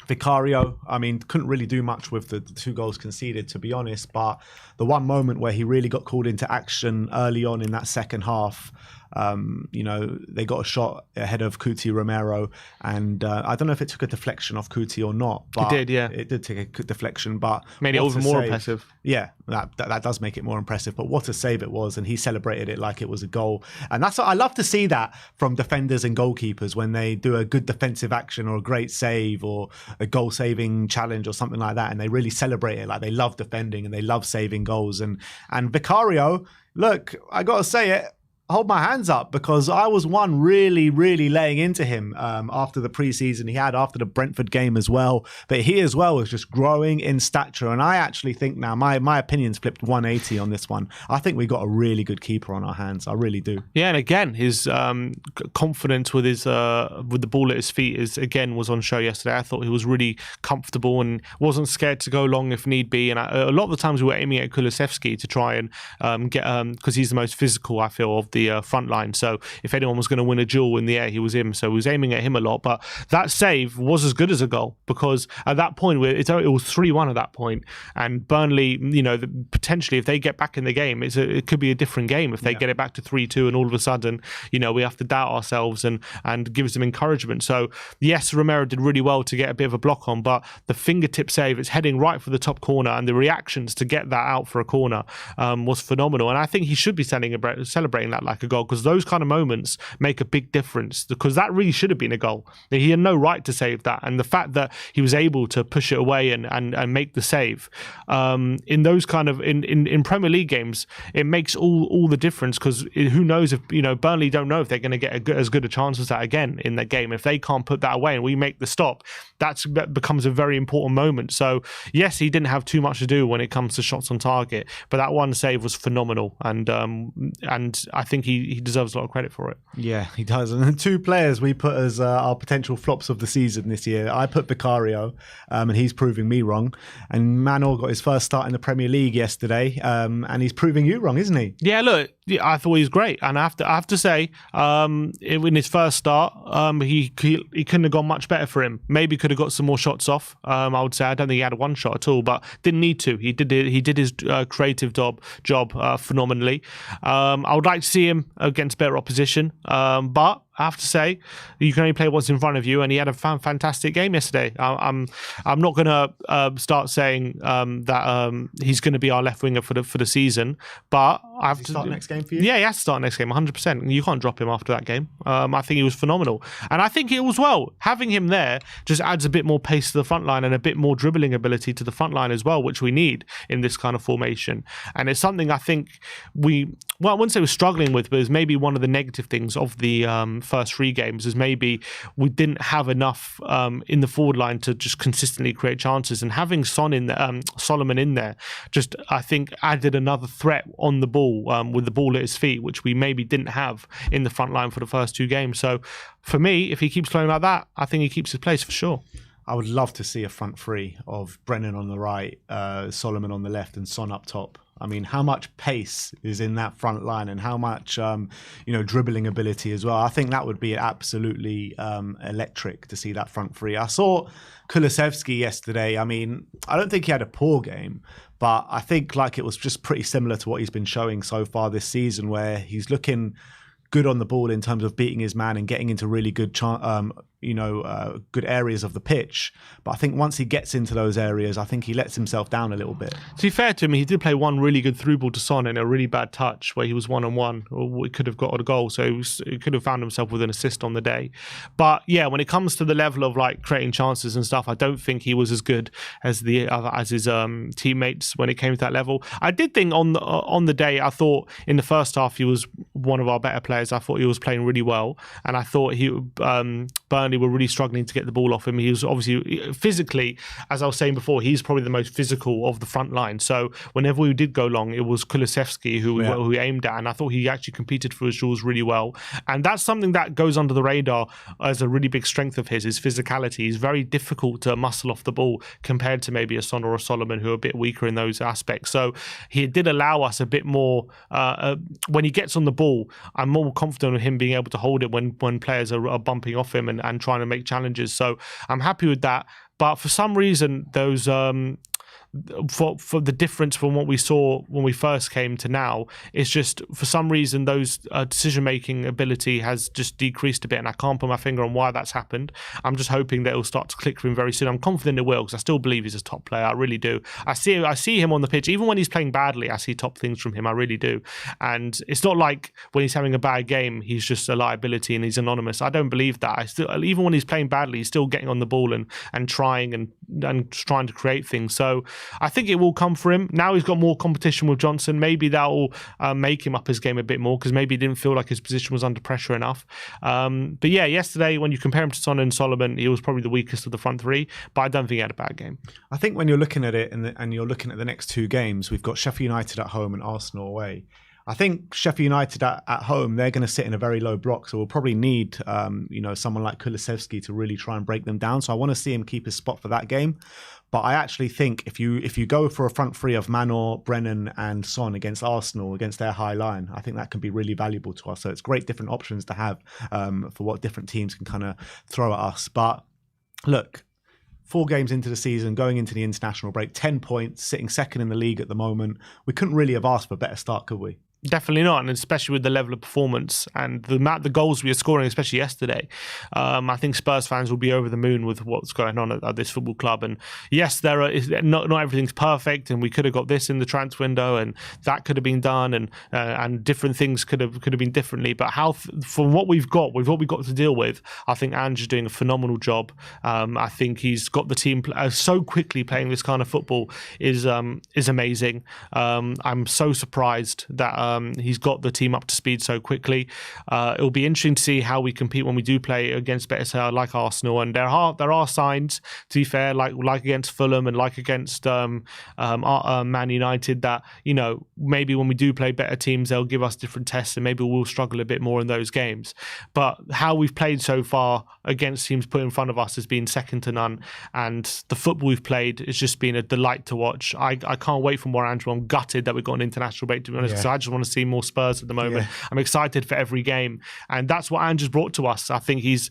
Vicario, couldn't really do much with the 2 goals conceded, to be honest. But the one moment where he really got called into action early on in that second half, they got a shot ahead of Cuti Romero, and I don't know if it took a deflection off Cuti or not. But it did, yeah. It did take a deflection, but made it even more impressive. Yeah, that does make it more impressive. But what a save it was, and he celebrated it like it was a goal. And that's what I love to see, that from defenders and goalkeepers when they do a good defensive action or a great save or a goal-saving challenge or something like that, and they really celebrate it. Like, they love defending and they love saving goals. And Vicario, look, I got to say it, hold my hands up, because I was one really, really laying into him after the preseason he had, after the Brentford game as well. But he as well was just growing in stature. And I actually think now my opinion's flipped 180 on this one. I think we got a really good keeper on our hands. I really do. Yeah, and again, his confidence with the ball at his feet was on show yesterday. I thought he was really comfortable and wasn't scared to go long if need be. And a lot of the times we were aiming at Kulusevski to try and get, because he's the most physical, I feel, of the front line. So if anyone was going to win a duel in the air, he was him. So we was aiming at him a lot. But that save was as good as a goal, because at that point it was 3-1 at that point. And Burnley, potentially if they get back in the game, it could be a different game if they get it back to 3-2 and all of a sudden, we have to doubt ourselves and give them encouragement. So yes, Romero did really well to get a bit of a block on, but the fingertip save, it's heading right for the top corner, and the reactions to get that out for a corner was phenomenal. And I think he should be celebrating that like a goal, because those kind of moments make a big difference, because that really should have been a goal. He had no right to save that, and the fact that he was able to push it away and make the save in those kind of in Premier League games, it makes all the difference, because who knows if Burnley don't know if they're going to get as good a chance as that again in that game. If they can't put that away and we make the stop, that becomes a very important moment. So yes, he didn't have too much to do when it comes to shots on target, but that one save was phenomenal, and I think he deserves a lot of credit for it. Yeah, he does. And the 2 players we put as our potential flops of the season this year, I put Vicario, and he's proving me wrong. And Manor got his first start in the Premier League yesterday, and he's proving you wrong, isn't he? Yeah, look, I thought he was great, and I have to say, in his first start, he couldn't have gone much better for him. Maybe could have got some more shots off. I would say I don't think he had one shot at all, but didn't need to. He did his creative job phenomenally. I would like to see him against better opposition, but I have to say, you can only play what's in front of you, and he had a fantastic game yesterday. I'm not going to start saying that he's going to be our left winger for the season, but I have to start next game for you. Yeah, he has to start next game, 100%. You can't drop him after that game. I think he was phenomenal, and I think it was well. Having him there just adds a bit more pace to the front line and a bit more dribbling ability to the front line as well, which we need in this kind of formation. And it's something I think I wouldn't say we're struggling with, but it's maybe one of the negative things of the first 3 games is maybe we didn't have enough in the forward line to just consistently create chances, and having Solomon in there just, I think, added another threat on the ball with the ball at his feet, which we maybe didn't have in the front line for the first 2 games. So for me, if he keeps playing like that, I think he keeps his place for sure. I would love to see a front 3 of Brennan on the right, Solomon on the left, and Son up top. I mean, how much pace is in that front line, and how much, dribbling ability as well. I think that would be absolutely electric to see that front 3. I saw Kulusevski yesterday. I mean, I don't think he had a poor game, but I think it was just pretty similar to what he's been showing so far this season, where he's looking good on the ball in terms of beating his man and getting into really good good areas of the pitch. But I think once he gets into those areas, I think he lets himself down a little bit. To be fair to him, he did play one really good through ball to Son in a really bad touch where he was one-on-one, or he could have got a goal. So he could have found himself with an assist on the day. But yeah, when it comes to the level of like creating chances and stuff, I don't think he was as good as his teammates when it came to that level. I did think on the day, I thought in the first half he was one of our better players. I thought he was playing really well, and I thought Burnley were really struggling to get the ball off him. He was obviously physically, as I was saying before, he's probably the most physical of the front line. So whenever we did go long, it was Kulusevski who we aimed at, and I thought he actually competed for his duels really well. And that's something that goes under the radar as a really big strength of his physicality. He's very difficult to muscle off the ball compared to maybe a Son or a Solomon who are a bit weaker in those aspects. So he did allow us a bit more, when he gets on the ball, I'm more confident of him being able to hold it when players are bumping off him and trying to make challenges. So I'm happy with that. But for some reason, those for the difference from what we saw when we first came to now, it's just for some reason those decision-making ability has just decreased a bit, and I can't put my finger on why that's happened. I'm just hoping that it'll start to click for him very soon. I'm confident it will, because I still believe he's a top player. I really do. I see him on the pitch, even when he's playing badly. I see top things from him. I really do. And it's not like when he's having a bad game, he's just a liability and he's anonymous. I don't believe that. Even when he's playing badly, he's still getting on the ball and trying and trying to create things. So I think it will come for him. Now he's got more competition with Johnson. Maybe that will make him up his game a bit more, because maybe he didn't feel like his position was under pressure enough. But yeah, yesterday, when you compare him to Son and Solomon, he was probably the weakest of the front three, but I don't think he had a bad game. I think when you're looking at it and you're looking at the next two games, we've got Sheffield United at home and Arsenal away. I think Sheffield United at home, they're going to sit in a very low block, so we'll probably need someone like Kulusevski to really try and break them down. So I want to see him keep his spot for that game. But I actually think if you go for a front three of Manor, Brennan and Son against Arsenal, against their high line, I think that can be really valuable to us. So it's great different options to have for what different teams can kind of throw at us. But look, 4 games into the season, going into the international break, 10 points, sitting second in the league at the moment. We couldn't really have asked for a better start, could we? Definitely not, and especially with the level of performance and the goals we are scoring, especially yesterday. I think Spurs fans will be over the moon with what's going on at this football club. And yes, not everything's perfect, and we could have got this in the transfer window, and that could have been done, and different things could have been differently. But from what we've got, with what we've got to deal with, I think Ange is doing a phenomenal job. I think he's got the team so quickly playing this kind of football is amazing. I'm so surprised that he's got the team up to speed so quickly. It'll be interesting to see how we compete when we do play against better side like Arsenal. And there are signs, to be fair, like against Fulham and like against Man United, that maybe when we do play better teams, they'll give us different tests, and maybe we'll struggle a bit more in those games. But how we've played so far against teams put in front of us has been second to none, and the football we've played has just been a delight to watch. I can't wait for more Andrew. I'm gutted that we've got an international break, to be honest, because I just want to see more Spurs at the moment. I'm excited for every game, and that's what Ange has brought to us. I think he's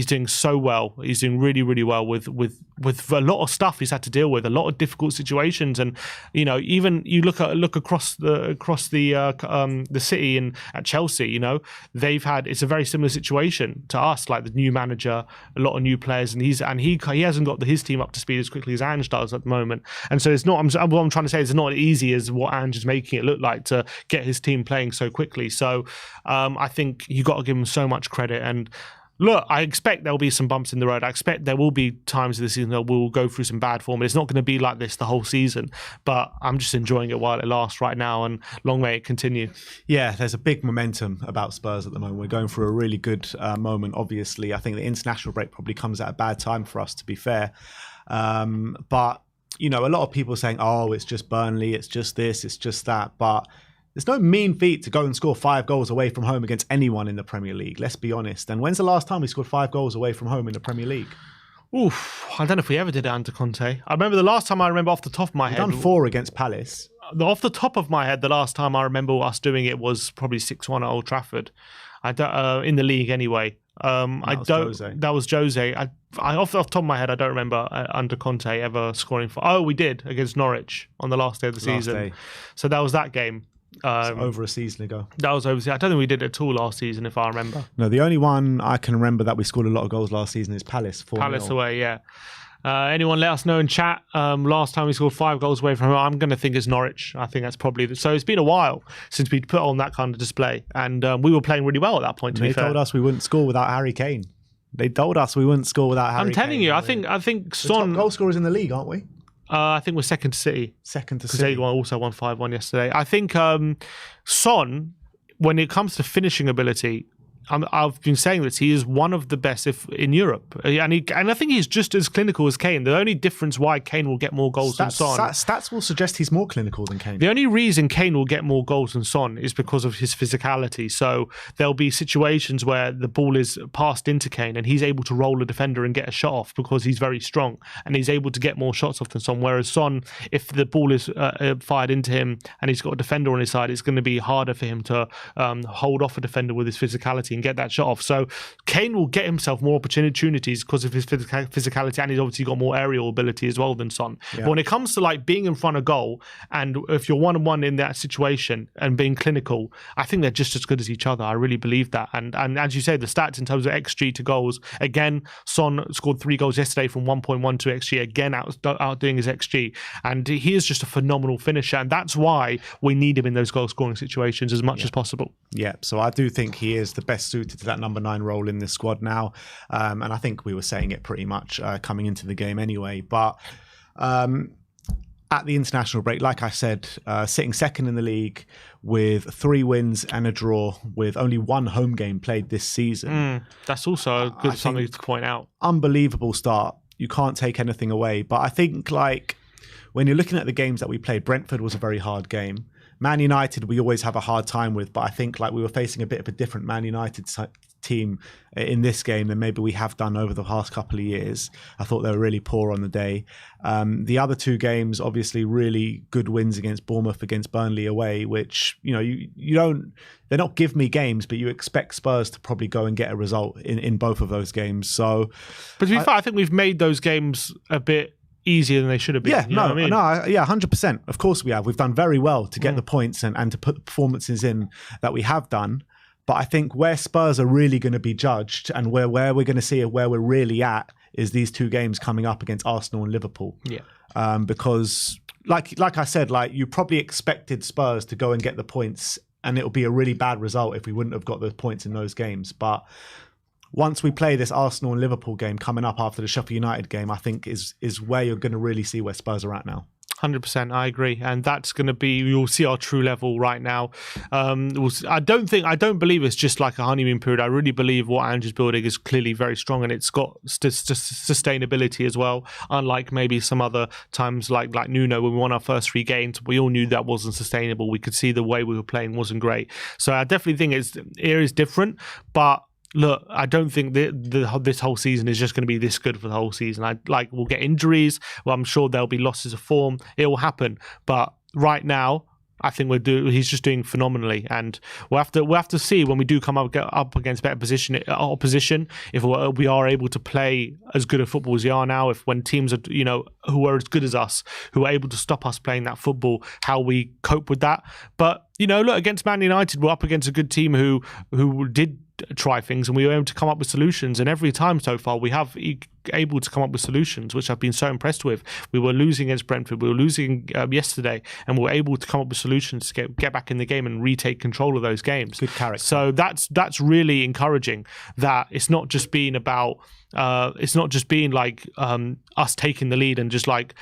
doing so well. He's doing really, really well with a lot of stuff he's had to deal with, a lot of difficult situations. And even you look across the city and at Chelsea, it's a very similar situation to us, like the new manager, a lot of new players, and he hasn't got his team up to speed as quickly as Ange does at the moment. And so it's not. What I'm trying to say is it's not as easy as what Ange is making it look like to get his team playing so quickly. So I think you got to give him so much credit. And look, I expect there'll be some bumps in the road. I expect there will be times of the season that we'll go through some bad form. It's not going to be like this the whole season, but I'm just enjoying it while it lasts right now, and long may it continue. Yeah, there's a big momentum about Spurs at the moment. We're going through a really good moment, obviously. I think the international break probably comes at a bad time for us, to be fair. But, a lot of people are saying, oh, it's just Burnley, it's just this, it's just that. But there's no mean feat to go and score 5 goals away from home against anyone in the Premier League, let's be honest. And when's the last time we scored 5 goals away from home in the Premier League? Oof, I don't know if we ever did it under Conte. I remember the last time, off the top of my head. We've done 4 against Palace. Off the top of my head, the last time I remember us doing it was probably 6-1 at Old Trafford. I don't, in the league anyway. That was Jose. Off the top of my head, I don't remember under Conte ever scoring for. Oh, we did against Norwich on the last day of the season. So that was that game. over a season ago. That was over. I don't think we did it at all last season, if I remember. No, the only one I can remember that we scored a lot of goals last season is Palace. 4-0. Palace away, yeah. Anyone let us know in chat. Last time we scored 5 goals away from home, I'm going to think it's Norwich. I think that's probably... So it's been a while since we put on that kind of display. And we were playing really well at that point, to be fair. They told us we wouldn't score without Harry Kane. They told us we wouldn't score without Harry Kane. I'm telling you, I think Son... The top goal scorers in the league, aren't we? I think we're second to City. Second to City. City. Because they also won 5-1 yesterday. I think Son, when it comes to finishing ability... I've been saying this. He is one of the best in Europe, and I think he's just as clinical as Kane. The only difference why Kane will get more goals than Son. Stats will suggest he's more clinical than Kane. The only reason Kane will get more goals than Son is because of his physicality. So there'll be situations where the ball is passed into Kane, and he's able to roll a defender and get a shot off because he's very strong, and he's able to get more shots off than Son. Whereas Son, if the ball is fired into him and he's got a defender on his side, it's going to be harder for him to hold off a defender with his physicality and get that shot off. So Kane will get himself more opportunities because of his physicality, and he's obviously got more aerial ability as well than Son. Yeah. But when it comes to like being in front of goal, and if you're 1-on-1 in that situation and being clinical, I think they're just as good as each other. I really believe that. And as you say, the stats in terms of XG to goals, again, Son scored 3 goals yesterday from 1.12 XG, again outdoing his XG, and he is just a phenomenal finisher, and that's why we need him in those goal scoring situations as much as possible. Yeah, so I do think he is the best suited to that number 9 role in this squad now, and I think we were saying it pretty much coming into the game anyway. But at the international break, like I said, sitting second in the league with 3 wins and a draw, with only 1 home game played this season. That's also a good something to point out. Unbelievable start. You can't take anything away. But I think like when you're looking at the games that we played, Brentford was a very hard game. Man United, we always have a hard time with, but I think like we were facing a bit of a different Man United team in this game than maybe we have done over the past couple of years. I thought they were really poor on the day. The other 2 games, obviously, really good wins against Bournemouth, against Burnley away, which you don't. They're not give me games, but you expect Spurs to probably go and get a result in both of those games. So, but to be fair, I think we've made those games a bit easier than they should have been. Yeah, no, 100%. Of course we have. We've done very well to get the points and to put the performances in that we have done. But I think where Spurs are really going to be judged and where we're going to see where we're really at is these 2 games coming up against Arsenal and Liverpool. Yeah. Because like I said, like you probably expected Spurs to go and get the points, and it would be a really bad result if we wouldn't have got the points in those games. But once we play this Arsenal and Liverpool game coming up after the Sheffield United game, I think is where you're going to really see where Spurs are at now. 100%, I agree, and that's going to be, you'll see our true level right now. I don't believe it's just like a honeymoon period. I really believe what Andrew's building is clearly very strong, and it's got sustainability as well. Unlike maybe some other times like Nuno, when we won our first 3 games, we all knew that wasn't sustainable. We could see the way we were playing wasn't great. So I definitely think it is different, but look, I don't think this whole season is just going to be this good for the whole season. We'll get injuries. Well, I'm sure there'll be losses of form. It will happen. But right now, I think he's just doing phenomenally, and we'll have to see when we do come up against better opposition if we are able to play as good a football as we are now. If when teams are who are as good as us, who are able to stop us playing that football, how we cope with that. But look, against Man United, we're up against a good team who did try things, and we were able to come up with solutions, and every time so far we have able to come up with solutions, which I've been so impressed with. We were losing against Brentford, we were losing yesterday, and we were able to come up with solutions to get back in the game and retake control of those games. Good character. So that's really encouraging, that it's not just being about like us taking the lead and just like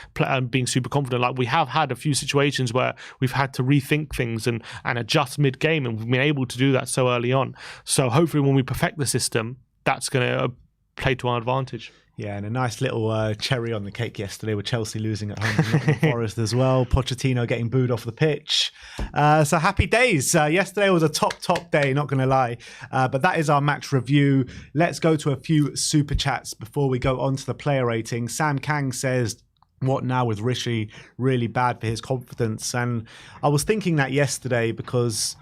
being super confident. Like we have had a few situations where we've had to rethink things and adjust mid-game, and we've been able to do that so early on. So hopefully when we perfect the system, that's going to play to our advantage. Yeah, and a nice little cherry on the cake yesterday with Chelsea losing at home to Nottingham Forest as well. Pochettino getting booed off the pitch. So happy days. Yesterday was a top day, not going to lie. But that is our match review. Let's go to a few super chats before we go on to the player rating. Sam Kang says, what now with Rishi? Really bad for his confidence. And I was thinking that yesterday because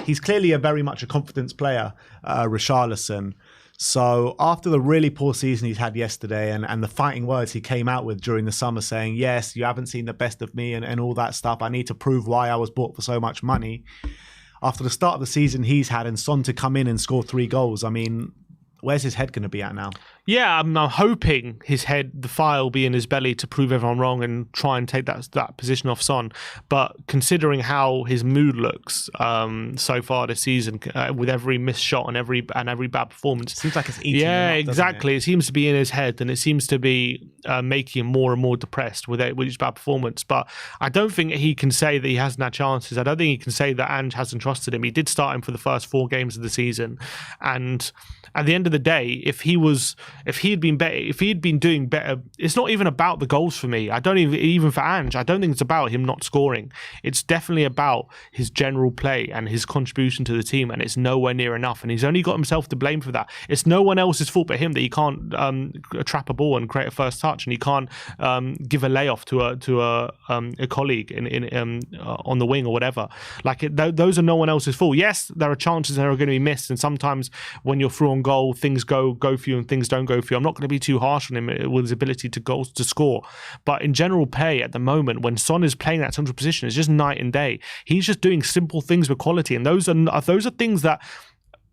he's clearly very much a confidence player, Richarlison. So after the really poor season he's had yesterday and the fighting words he came out with during the summer saying, yes, you haven't seen the best of me and all that stuff. I need to prove why I was bought for so much money. After the start of the season he's had and Son to come in and score 3 goals, I mean, where's his head going to be at now? Yeah, I'm hoping the fire will be in his belly to prove everyone wrong and try and take that position off Son. But considering how his mood looks so far this season, with every missed shot and every bad performance, seems like it's eating him up, exactly. It seems to be in his head, and it seems to be making him more and more depressed with each bad performance. But I don't think he can say that he hasn't had chances. I don't think he can say that Ange hasn't trusted him. He did start him for the first 4 games of the season, and at the end of the day, if he had been doing better, it's not even about the goals for me. I don't even for Ange, I don't think it's about him not scoring. It's definitely about his general play and his contribution to the team, and it's nowhere near enough. And he's only got himself to blame for that. It's no one else's fault but him that he can't trap a ball and create a first touch, and he can't give a layoff to a colleague on the wing or whatever. Those are no one else's fault. Yes, there are chances that are going to be missed, and sometimes when you're through on goal, things go for you and things don't go for you. I'm not going to be too harsh on him with his ability to score, but in general play at the moment, when Son is playing that central position, it's just night and day. He's just doing simple things with quality, and those are things that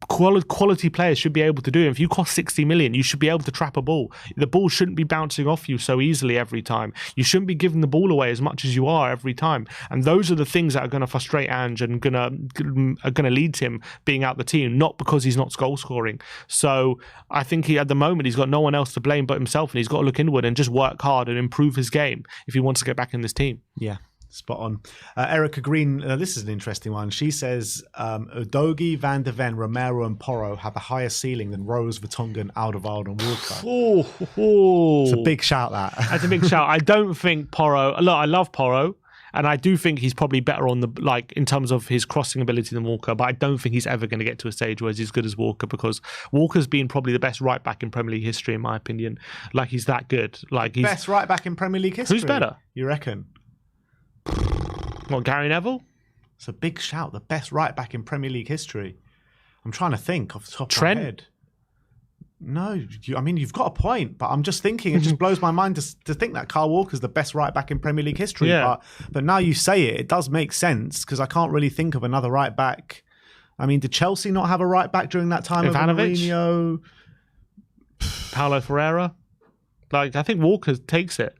quality players should be able to do. If you cost 60 million, you should be able to trap a ball. The ball shouldn't be bouncing off you so easily every time. You shouldn't be giving the ball away as much as you are every time. And those are the things that are going to frustrate Ange and are going to lead to him being out the team, not because he's not goal scoring. So I think at the moment he's got no one else to blame but himself, and he's got to look inward and just work hard and improve his game if he wants to get back in this team. Yeah. Spot on. Erica Green, this is an interesting one. She says, Udogie, Van de Ven, Romero and Porro have a higher ceiling than Rose, Vertonghen, Alderweireld and Walker. It's a big shout, that. That's a big shout. I don't think Porro... Look, I love Porro, and I do think he's probably better on in terms of his crossing ability than Walker, but I don't think he's ever going to get to a stage where he's as good as Walker, because Walker's been probably the best right back in Premier League history, in my opinion. He's that good. He's best right back in Premier League history? Who's better? You reckon? What, Gary Neville? It's a big shout. The best right back in Premier League history. I'm trying to think off the top of my head. No, you've got a point, but I'm just thinking, it just blows my mind to think that Kyle Walker's the best right back in Premier League history. Yeah. But now you say it does make sense, because I can't really think of another right back. I mean, did Chelsea not have a right back during that time? Ivanovic? Mourinho? Paulo Ferreira? I think Walker takes it.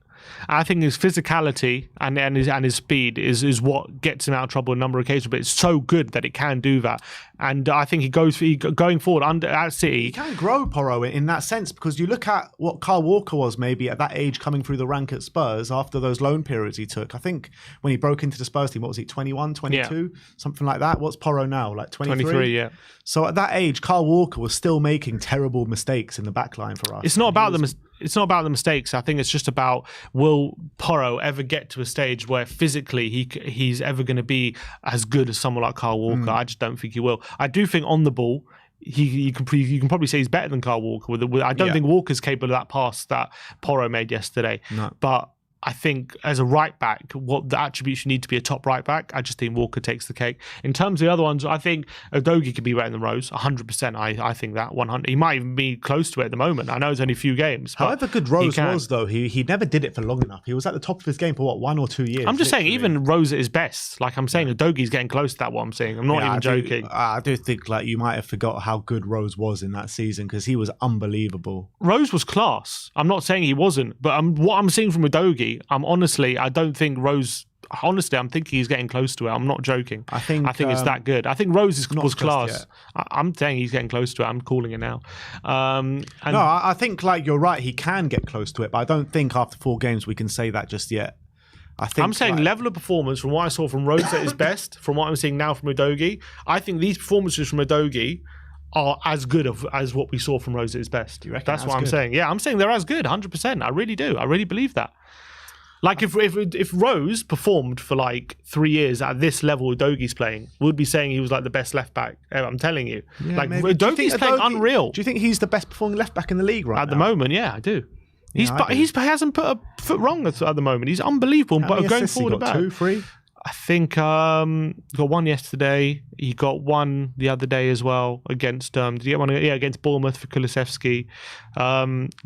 I think his physicality and his speed is what gets him out of trouble on a number of occasions, but it's so good that it can do that. And I think going forward at City, he can grow, Porro, in that sense, because you look at what Kyle Walker was maybe at that age coming through the rank at Spurs after those loan periods he took. I think when he broke into the Spurs team, what was he, 21, 22, something like that? What's Porro now, 23? 23, yeah. So at that age, Kyle Walker was still making terrible mistakes in the back line for us. It's not about the mistakes. I think it's just about, will Porro ever get to a stage where physically he's ever going to be as good as someone like Kyle Walker? I just don't think he will. I do think on the ball, you can probably say he's better than Kyle Walker. I don't think Walker's capable of that pass that Porro made yesterday. No. But I think as a right back, what the attributes you need to be a top right back, I just think Walker takes the cake. In terms of the other ones, I think Udogie could be better than Rose, 100%. I think that 100. He might even be close to it at the moment. I know it's only a few games. However good Rose was, though, he never did it for long enough. He was at the top of his game for 1 or 2 years. I'm just saying, even Rose at his best. I'm saying, Udogie's getting close to that. What I'm saying, I'm not even joking. I do think you might have forgot how good Rose was in that season, because he was unbelievable. Rose was class. I'm not saying he wasn't, but what I'm seeing from Udogie, I don't think Rose. Honestly, I'm thinking he's getting close to it. I'm not joking. I think it's that good. I think Rose was class. I'm saying he's getting close to it. I'm calling it now. I think you're right. He can get close to it, but I don't think after 4 games we can say that just yet. I'm saying level of performance from what I saw from Rose at his best, from what I'm seeing now from Udogie. I think these performances from Udogie are as good as what we saw from Rose at his best. Do you reckon that's what I'm saying. Yeah, I'm saying they're as good, 100%. I really do. I really believe that. If Rose performed for 3 years at this level Udogie's playing, we'd be saying he was the best left back. I'm telling you. Yeah, Udogie's playing unreal. Do you think he's the best performing left back in the league right now? At the moment, yeah, I do. He hasn't put a foot wrong at the moment. He's unbelievable. But going forward, he got 2, 3. I think got one yesterday. He got one the other day as well against. Did he get one? Yeah, against Bournemouth for Kulusevski.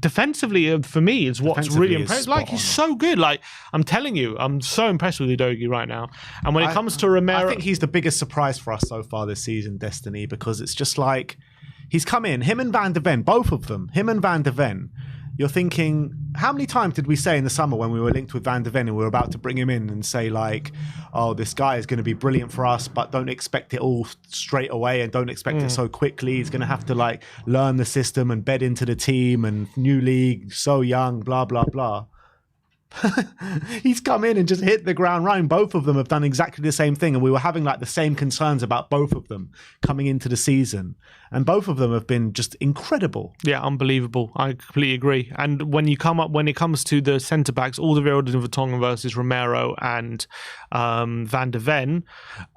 Defensively, for me, is what's really impressive. Like, he's so good. Like, I'm telling you, I'm so impressed with Udogie right now. And when it comes to Romero, I think he's the biggest surprise for us so far this season, Destiny, because it's just like he's come in. Him and Van de Ven, both of them. Him and Van de Ven. You're thinking, how many times did we say in the summer when we were linked with Van de Ven and we were about to bring him in and say like, oh, this guy is going to be brilliant for us, but don't expect it all straight away and don't expect it so quickly. He's going to have to like learn the system and bed into the team and new league, so young, blah, blah, blah. He's come in and just hit the ground running. Both of them have done exactly the same thing, and we were having like the same concerns about both of them coming into the season, and both of them have been just incredible. Yeah, unbelievable. I completely agree. And when it comes to the centre backs, Alderweireld and Vertonghen versus Romero and Van de Ven,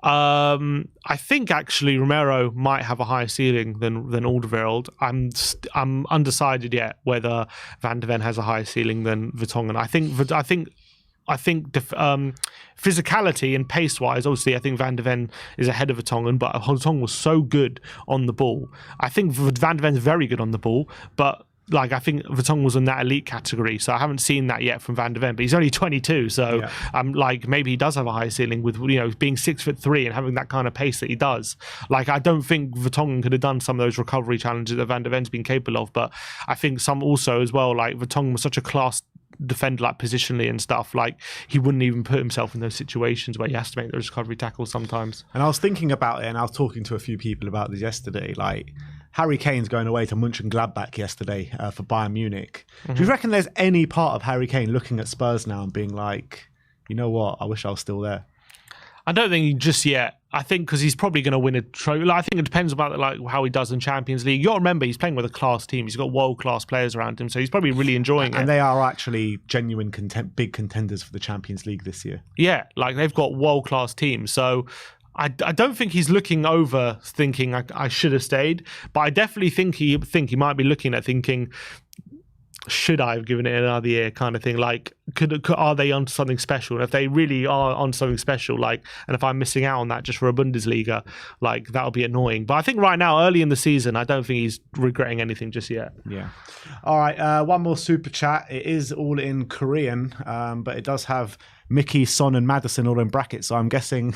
I think actually Romero might have a higher ceiling than Alderweireld. I'm undecided yet whether Van de Ven has a higher ceiling than Vertonghen. I think physicality and pace-wise, obviously, I think Van de Ven is ahead of Vertonghen, but Vertonghen was so good on the ball. I think Van de Ven's very good on the ball, but like I think Vertonghen was in that elite category, so I haven't seen that yet from Van de Ven. But he's only 22, so like maybe he does have a high ceiling with being 6'3" and having that kind of pace that he does. Like I don't think Vertonghen could have done some of those recovery challenges that Van de Ven's been capable of, but I think some also as well. Like Vertonghen was such a class defend like positionally and stuff, like he wouldn't even put himself in those situations where he has to make those recovery tackles sometimes. And I was thinking about it, and I was talking to a few people about this yesterday, like Harry Kane's going away to Mönchengladbach yesterday for Bayern Munich. Do you reckon there's any part of Harry Kane looking at Spurs now and being like, you know what, I wish I was still there? I don't think just yet. I think because he's probably going to win a trophy. I think it depends about like how he does in Champions League. You got to remember he's playing with a class team. He's got world-class players around him, so he's probably really enjoying it. And they are actually genuine big contenders for the Champions League this year. Yeah, like they've got world-class teams. So I don't think he's looking over thinking I should have stayed, but I definitely think he might be looking at thinking, should I have given it another year kind of thing? Like, are they on something special? And if they really are on something special, like, and if I'm missing out on that just for a Bundesliga, like, that'll be annoying. But I think right now, early in the season, I don't think he's regretting anything just yet. Yeah. All right. One more super chat. It is all in Korean, but it does have Mickey, Son, and Maddison all in brackets. So I'm guessing,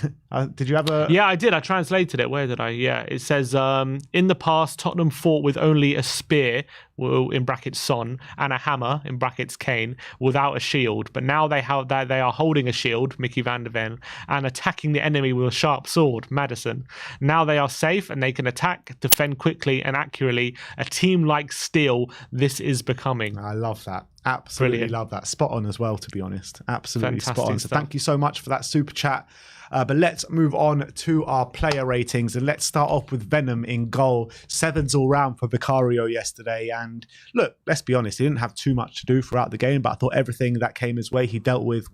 did you have a... Yeah, I did. I translated it. Where did I? Yeah. It says, in the past, Tottenham fought with only a spear, in brackets Son, and a hammer, in brackets Kane, without a shield. But now they are holding a shield, Mickey van der Ven, and attacking the enemy with a sharp sword, Maddison. Now they are safe and they can attack, defend quickly and accurately. A team like steel, this is becoming. I love that. Absolutely Brilliant. Love that. Spot on as well, to be honest. Absolutely Fantastic spot on. So thank you so much for that super chat. But let's move on to our player ratings, and let's start off with Venom in goal. 7s all round for Vicario yesterday. And look, let's be honest, he didn't have too much to do throughout the game, but I thought everything that came his way, he dealt with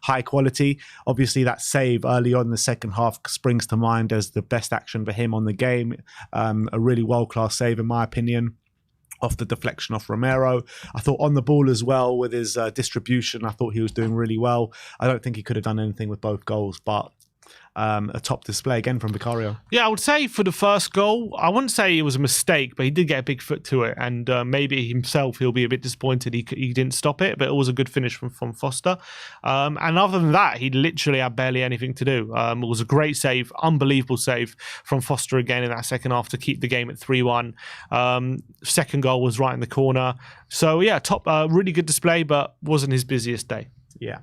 high quality. Obviously, that save early on in the second half springs to mind as the best action for him on the game. A really world-class save, in my opinion, off the deflection off Romero. I thought on the ball as well with his distribution, I thought he was doing really well. I don't think he could have done anything with both goals, but a top display again from Vicario. Yeah, I would say for the first goal, I wouldn't say it was a mistake, but he did get a big foot to it, and maybe himself he'll be a bit disappointed he didn't stop it, but it was a good finish from Foster. And other than that, he literally had barely anything to do. It was a great save, unbelievable save from Foster again in that second half to keep the game at 3-1. Second goal was right in the corner. So yeah, really good display, but wasn't his busiest day. Yeah.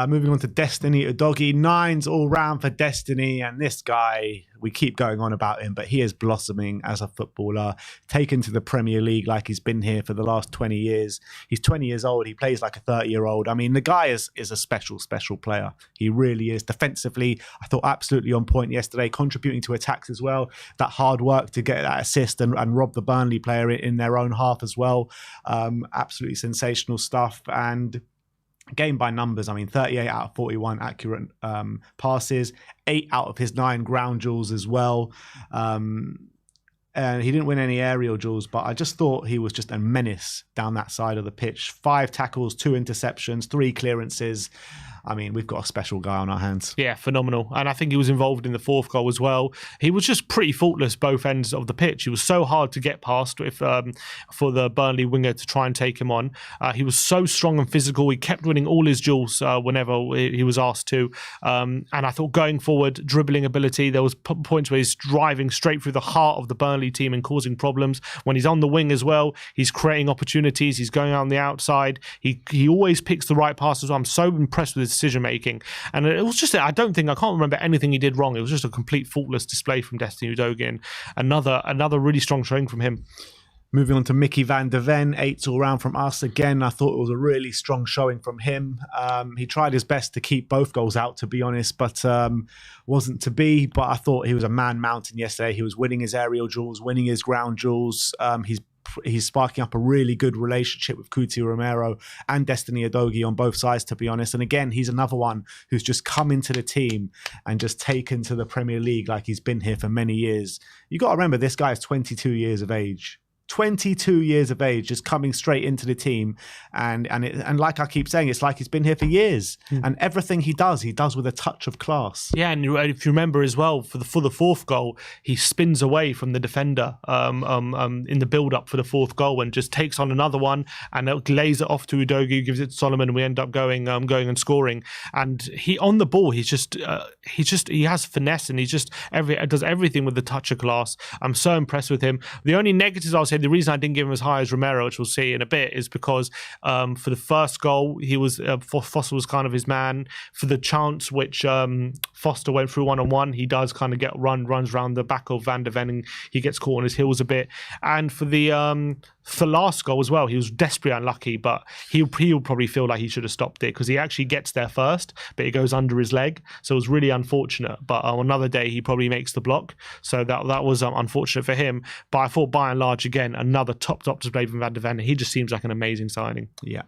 Moving on to Destiny Udogie. 9s all round for Destiny. And this guy, we keep going on about him, but he is blossoming as a footballer. Taken to the Premier League like he's been here for the last 20 years. He's 20 years old. He plays like a 30-year-old. I mean, the guy is a special player. He really is. Defensively, I thought absolutely on point yesterday, contributing to attacks as well. That hard work to get that assist and rob the Burnley player in their own half as well. Absolutely sensational stuff. And game by numbers, I mean, 38 out of 41 accurate passes, 8 out of his 9 ground duels as well. And he didn't win any aerial duels, but I just thought he was just a menace down that side of the pitch. 5 tackles, 2 interceptions, 3 clearances. I mean, we've got a special guy on our hands. Yeah, phenomenal. And I think he was involved in the fourth goal as well. He was just pretty faultless both ends of the pitch. It was so hard to get past for the Burnley winger to try and take him on. He was so strong and physical. He kept winning all his duels whenever he was asked to. And I thought going forward, dribbling ability, there was points where he's driving straight through the heart of the Burnley team and causing problems. When he's on the wing as well, he's creating opportunities. He's going out on the outside. He always picks the right passes. I'm so impressed with his decision making. And it was just, I can't remember anything he did wrong. It was just a complete faultless display from Destiny Udogie. Another really strong showing from him. Moving on to Mickey van der Ven, 8 all round from us. Again, I thought it was a really strong showing from him. He tried his best to keep both goals out, to be honest, but wasn't to be. But I thought he was a man mountain yesterday. He was winning his aerial duels, winning his ground duels. He's sparking up a really good relationship with Cuti Romero and Destiny Udogie on both sides, to be honest. And again, he's another one who's just come into the team and just taken to the Premier League like he's been here for many years. You got to remember, this guy is 22 years of age. 22 years of age, just coming straight into the team, and like I keep saying, it's like he's been here for years. And everything he does with a touch of class. Yeah, and if you remember as well, for the fourth goal, he spins away from the defender in the build up for the fourth goal and just takes on another one and lays it off to Udogie, gives it to Solomon, and we end up going and scoring. And he on the ball, he has finesse, and he does everything with the touch of class. I'm so impressed with him. The only negatives I'll say, the reason I didn't give him as high as Romero, which we'll see in a bit, is because for the first goal, he was Foster was kind of his man. For the chance which Foster went through one-on-one, he does kind of runs around the back of Van der Ven, and he gets caught on his heels a bit. And for the last goal as well, he was desperately unlucky, but he'll probably feel like he should have stopped it, because he actually gets there first, but it goes under his leg, so it was really unfortunate. But on another day, he probably makes the block, so that was unfortunate for him. But I thought by and large, again, another top display from Van der Ven. He just seems like an amazing signing. Yeah.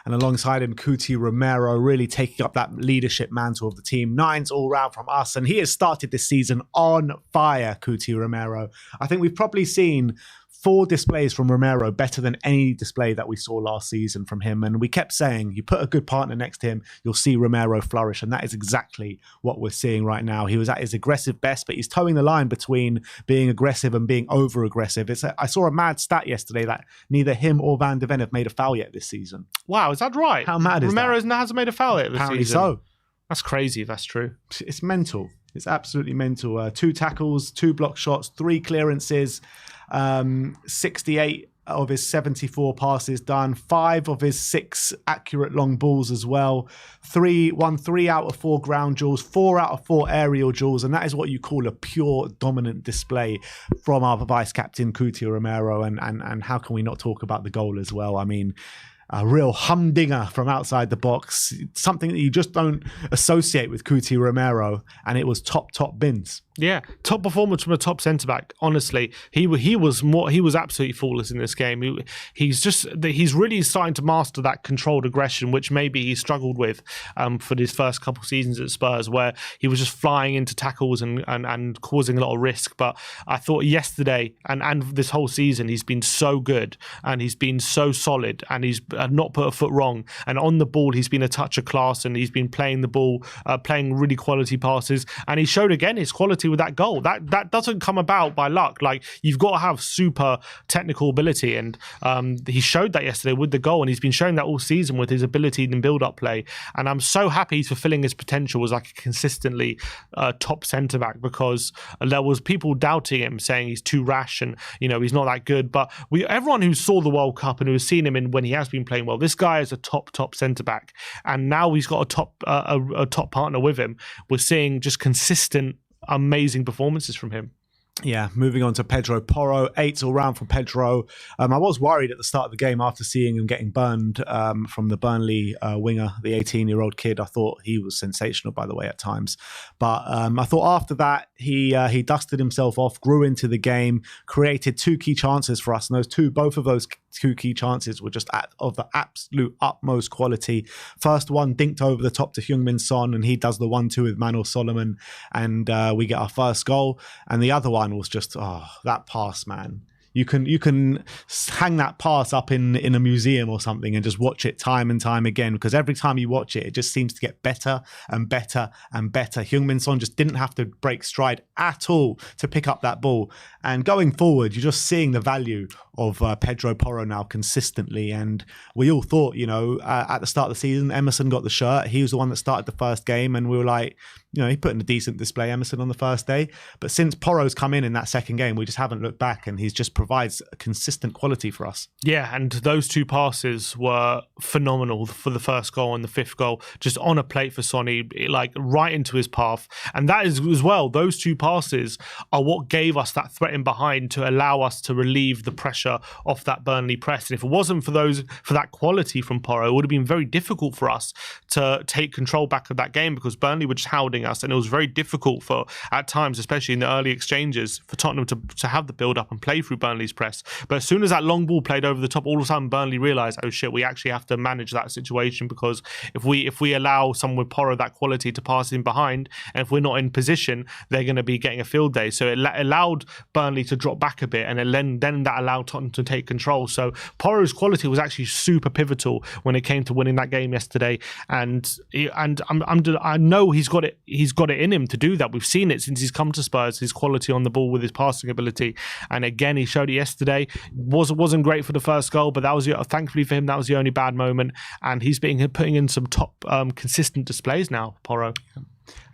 And alongside him, Cuti Romero really taking up that leadership mantle of the team. 9s all round from us, and he has started this season on fire, Cuti Romero. I think we've probably seen 4 displays from Romero better than any display that we saw last season from him. And we kept saying, you put a good partner next to him, you'll see Romero flourish. And that is exactly what we're seeing right now. He was at his aggressive best, but he's towing the line between being aggressive and being over-aggressive. I saw a mad stat yesterday that neither him or Van der Ven have made a foul yet this season. Wow, is that right? How mad is Romero that? hasn't made a foul yet this Apparently season. so. That's crazy if that's true. It's mental. It's absolutely mental. 2 tackles, 2 block shots, 3 clearances, 68 of his 74 passes done, 5 of his 6 accurate long balls as well, 3 out of 4 ground duels, 4 out of 4 aerial duels, and that is what you call a pure dominant display from our vice captain Cuti Romero. And how can we not talk about the goal as well? I mean, a real humdinger from outside the box, something that you just don't associate with Cuti Romero, and it was top bins. Yeah, top performance from a top centre back. Honestly, he was absolutely flawless in this game. He's really starting to master that controlled aggression, which maybe he struggled with for his first couple of seasons at Spurs, where he was just flying into tackles and causing a lot of risk. But I thought yesterday and this whole season, he's been so good and he's been so solid, and he's not put a foot wrong. And on the ball, he's been a touch of class, and he's been playing the ball, playing really quality passes, and he showed again his quality with that goal. That doesn't come about by luck. Like, you've got to have super technical ability, and he showed that yesterday with the goal, and he's been showing that all season with his ability in build-up play. And I'm so happy he's fulfilling his potential as like a consistently top centre back, because there was people doubting him, saying he's too rash and he's not that good. But everyone who saw the World Cup and who has seen him when he has been playing well, this guy is a top centre back, and now he's got a top partner with him. We're seeing just consistent, amazing performances from him. Yeah, moving on to Pedro Porro, 8 all round from Pedro. I was worried at the start of the game after seeing him getting burned from the Burnley winger, the 18-year-old kid. I thought he was sensational, by the way, at times. But I thought after that, he dusted himself off, grew into the game, created 2 key chances for us. And both of those 2 key chances were just of the absolute utmost quality. First one dinked over the top to Heung-min Son, and he does the 1-2 with Manuel Solomon, and we get our first goal. And the other one was just, that pass, man. you can hang that pass up in a museum or something and just watch it time and time again, because every time you watch it, it just seems to get better and better and better. Heung-min Son just didn't have to break stride at all to pick up that ball. And going forward, you're just seeing the value of Pedro Porro now consistently. And we all thought, at the start of the season, Emerson got the shirt. He was the one that started the first game, and we were like, he put in a decent display, Emerson, on the first day. But since Porro's come in that second game, we just haven't looked back, and he's just provides a consistent quality for us. Yeah, and those two passes were phenomenal for the first goal and the fifth goal, just on a plate for Sonny, like right into his path. And that is as well, those two passes are what gave us that threat in behind to allow us to relieve the pressure off that Burnley press. And if it wasn't for that quality from Porro, it would have been very difficult for us to take control back of that game, because Burnley were just hounding us, and it was very difficult for, at times, especially in the early exchanges, for Tottenham to have the build up and play through Burnley's press. But as soon as that long ball played over the top, all of a sudden Burnley realised, oh shit, we actually have to manage that situation, because if we allow someone with Porro that quality to pass in behind, and if we're not in position, they're going to be getting a field day. So it allowed Burnley to drop back a bit, and then that allowed Tottenham to take control. So Porro's quality was actually super pivotal when it came to winning that game yesterday, and I know he's got it in him to do that. We've seen it since he's come to Spurs, his quality on the ball with his passing ability, and again he showed it yesterday. Wasn't great for the first goal, but that was, thankfully for him, that was the only bad moment, and he's putting in some top consistent displays now, Porro.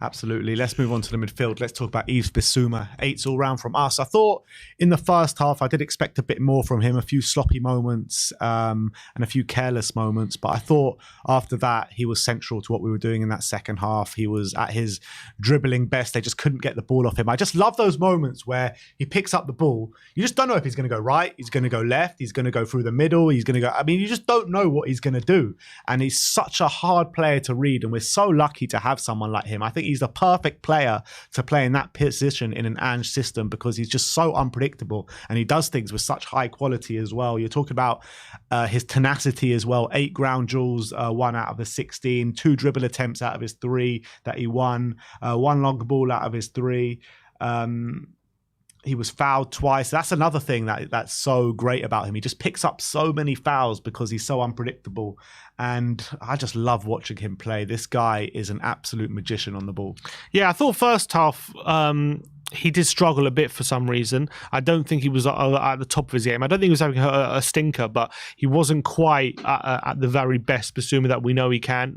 Absolutely. Let's move on to the midfield. Let's talk about Yves Bissouma. 8s all round from us. I thought in the first half, I did expect a bit more from him, a few sloppy moments and a few careless moments. But I thought after that, he was central to what we were doing in that second half. He was at his dribbling best. They just couldn't get the ball off him. I just love those moments where he picks up the ball. You just don't know if he's going to go right, he's going to go left, he's going to go through the middle, he's going to go... you just don't know what he's going to do. And he's such a hard player to read, and we're so lucky to have someone like him. I think he's the perfect player to play in that position in an Ange system, because he's just so unpredictable and he does things with such high quality as well. You're talking about his tenacity as well. 8 ground duels, 1 out of the 16, 2 dribble attempts out of his 3 that he won, 1 long ball out of his 3. He was fouled twice. That's another thing that's so great about him. He just picks up so many fouls because he's so unpredictable. And I just love watching him play. This guy is an absolute magician on the ball. Yeah, I thought first half... he did struggle a bit for some reason. I don't think he was at the top of his game. I don't think he was having a stinker, but he wasn't quite at the very best Bissouma that we know he can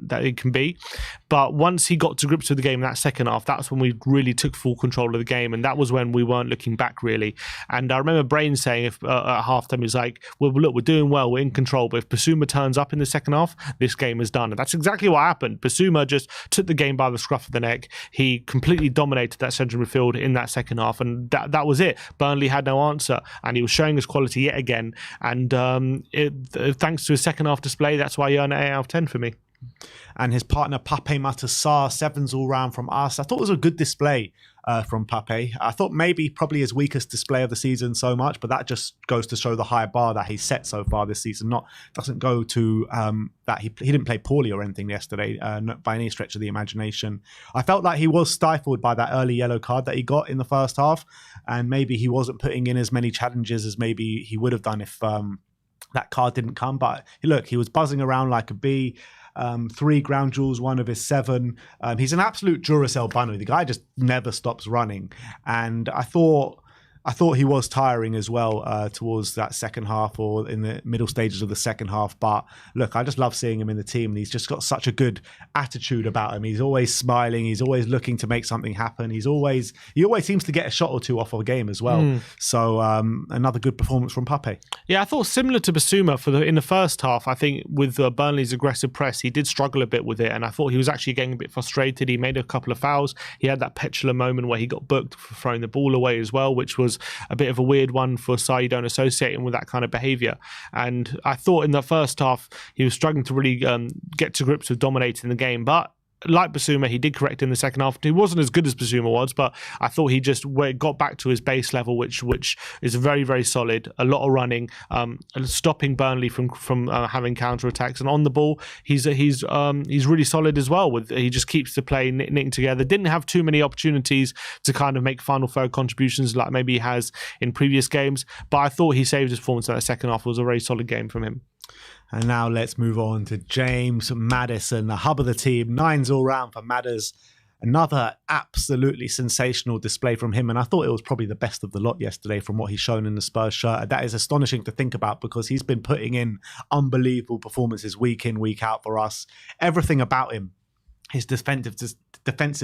be. But once he got to grips with the game in that second half, that's when we really took full control of the game, and that was when we weren't looking back really. And I remember Brain saying at halftime, he was like, well, look, we're doing well, we're in control, but if Bissouma turns up in the second half, this game is done. And that's exactly what happened. Bissouma just took the game by the scruff of the neck. He completely dominated that central midfield in that second half, and that was it. Burnley had no answer, and he was showing his quality yet again. And thanks to his second half display, that's why he earned an 8 out of 10 for me. And his partner Pape Matar Sarr, 7s all round from us. I thought it was a good display from Pape. I thought probably his weakest display of the season so much, but that just goes to show the high bar that he's set so far this season. Doesn't go to that he didn't play poorly or anything yesterday not by any stretch of the imagination. I felt like he was stifled by that early yellow card that he got in the first half, and maybe he wasn't putting in as many challenges as maybe he would have done if that card didn't come. But look, he was buzzing around like a bee. 3 ground duels, 1 of his 7. He's an absolute Duracell bunny. The guy just never stops running. And I thought he was tiring as well towards that second half or in the middle stages of the second half. But look, I just love seeing him in the team. And he's just got such a good attitude about him. He's always smiling. He's always looking to make something happen. He always seems to get a shot or 2 off of a game as well. So another good performance from Pape. Yeah, I thought similar to Bissouma in the first half. I think with Burnley's aggressive press, he did struggle a bit with it. And I thought he was actually getting a bit frustrated. He made a couple of fouls. He had that petulant moment where he got booked for throwing the ball away as well, which was a bit of a weird one for Sarr. You don't associate him with that kind of behaviour. And I thought in the first half, he was struggling to really get to grips with dominating the game. But like Basuma, he did correct in the second half. He wasn't as good as Basuma was, but I thought he just got back to his base level, which is very, very solid. A lot of running, stopping Burnley from having counter attacks, and on the ball, he's really solid as well. He just keeps the play knitting together. Didn't have too many opportunities to kind of make final third contributions like maybe he has in previous games, but I thought he saved his performance in that second half. It was a very solid game from him. And now let's move on to James Maddison, the hub of the team. 9s all round for Madders. Another absolutely sensational display from him. And I thought it was probably the best of the lot yesterday from what he's shown in the Spurs shirt. That is astonishing to think about because he's been putting in unbelievable performances week in, week out for us. Everything about him, his defensive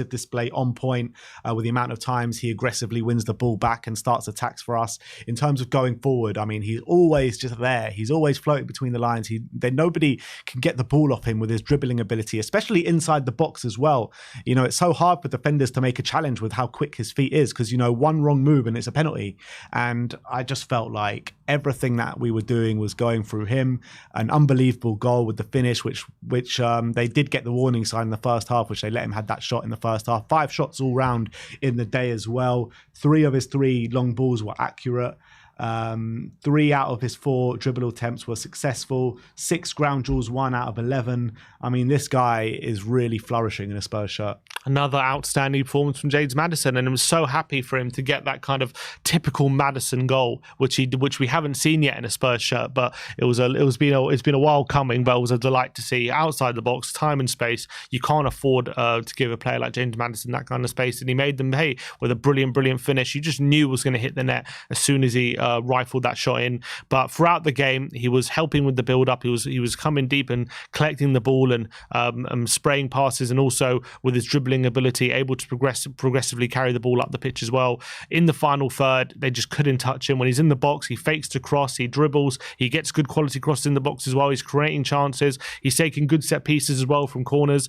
display on point with the amount of times he aggressively wins the ball back and starts attacks for us. In terms of going forward, I mean, he's always just there. He's always floating between the lines. Nobody can get the ball off him with his dribbling ability, especially inside the box as well. You know, it's so hard for defenders to make a challenge with how quick his feet is because, you know, one wrong move and it's a penalty. And I just felt like everything that we were doing was going through him. An unbelievable goal with the finish, which they did get the warning sign in the first half, which they let him have that shot in the first half. 5 shots all round in the day as well. 3 of his 3 long balls were accurate. 3 out of his 4 dribble attempts were successful. 6 ground duels, 1 out of 11. I mean, this guy is really flourishing in a Spurs shirt. Another outstanding performance from James Maddison, and I'm so happy for him to get that kind of typical Maddison goal, which we haven't seen yet in a Spurs shirt. But it's been a while coming, but it was a delight to see outside the box, time and space. You can't afford to give a player like James Maddison that kind of space, and he made them pay with a brilliant finish. You just knew it was going to hit the net as soon as he rifled that shot in. But throughout the game, he was helping with the build-up. He was coming deep and collecting the ball and spraying passes, and also with his dribbling ability, able to progressively carry the ball up the pitch as well. In the final third, they just couldn't touch him. When he's in the box, he fakes to cross, he dribbles, he gets good quality crosses in the box as well. He's creating chances. He's taking good set pieces as well from corners.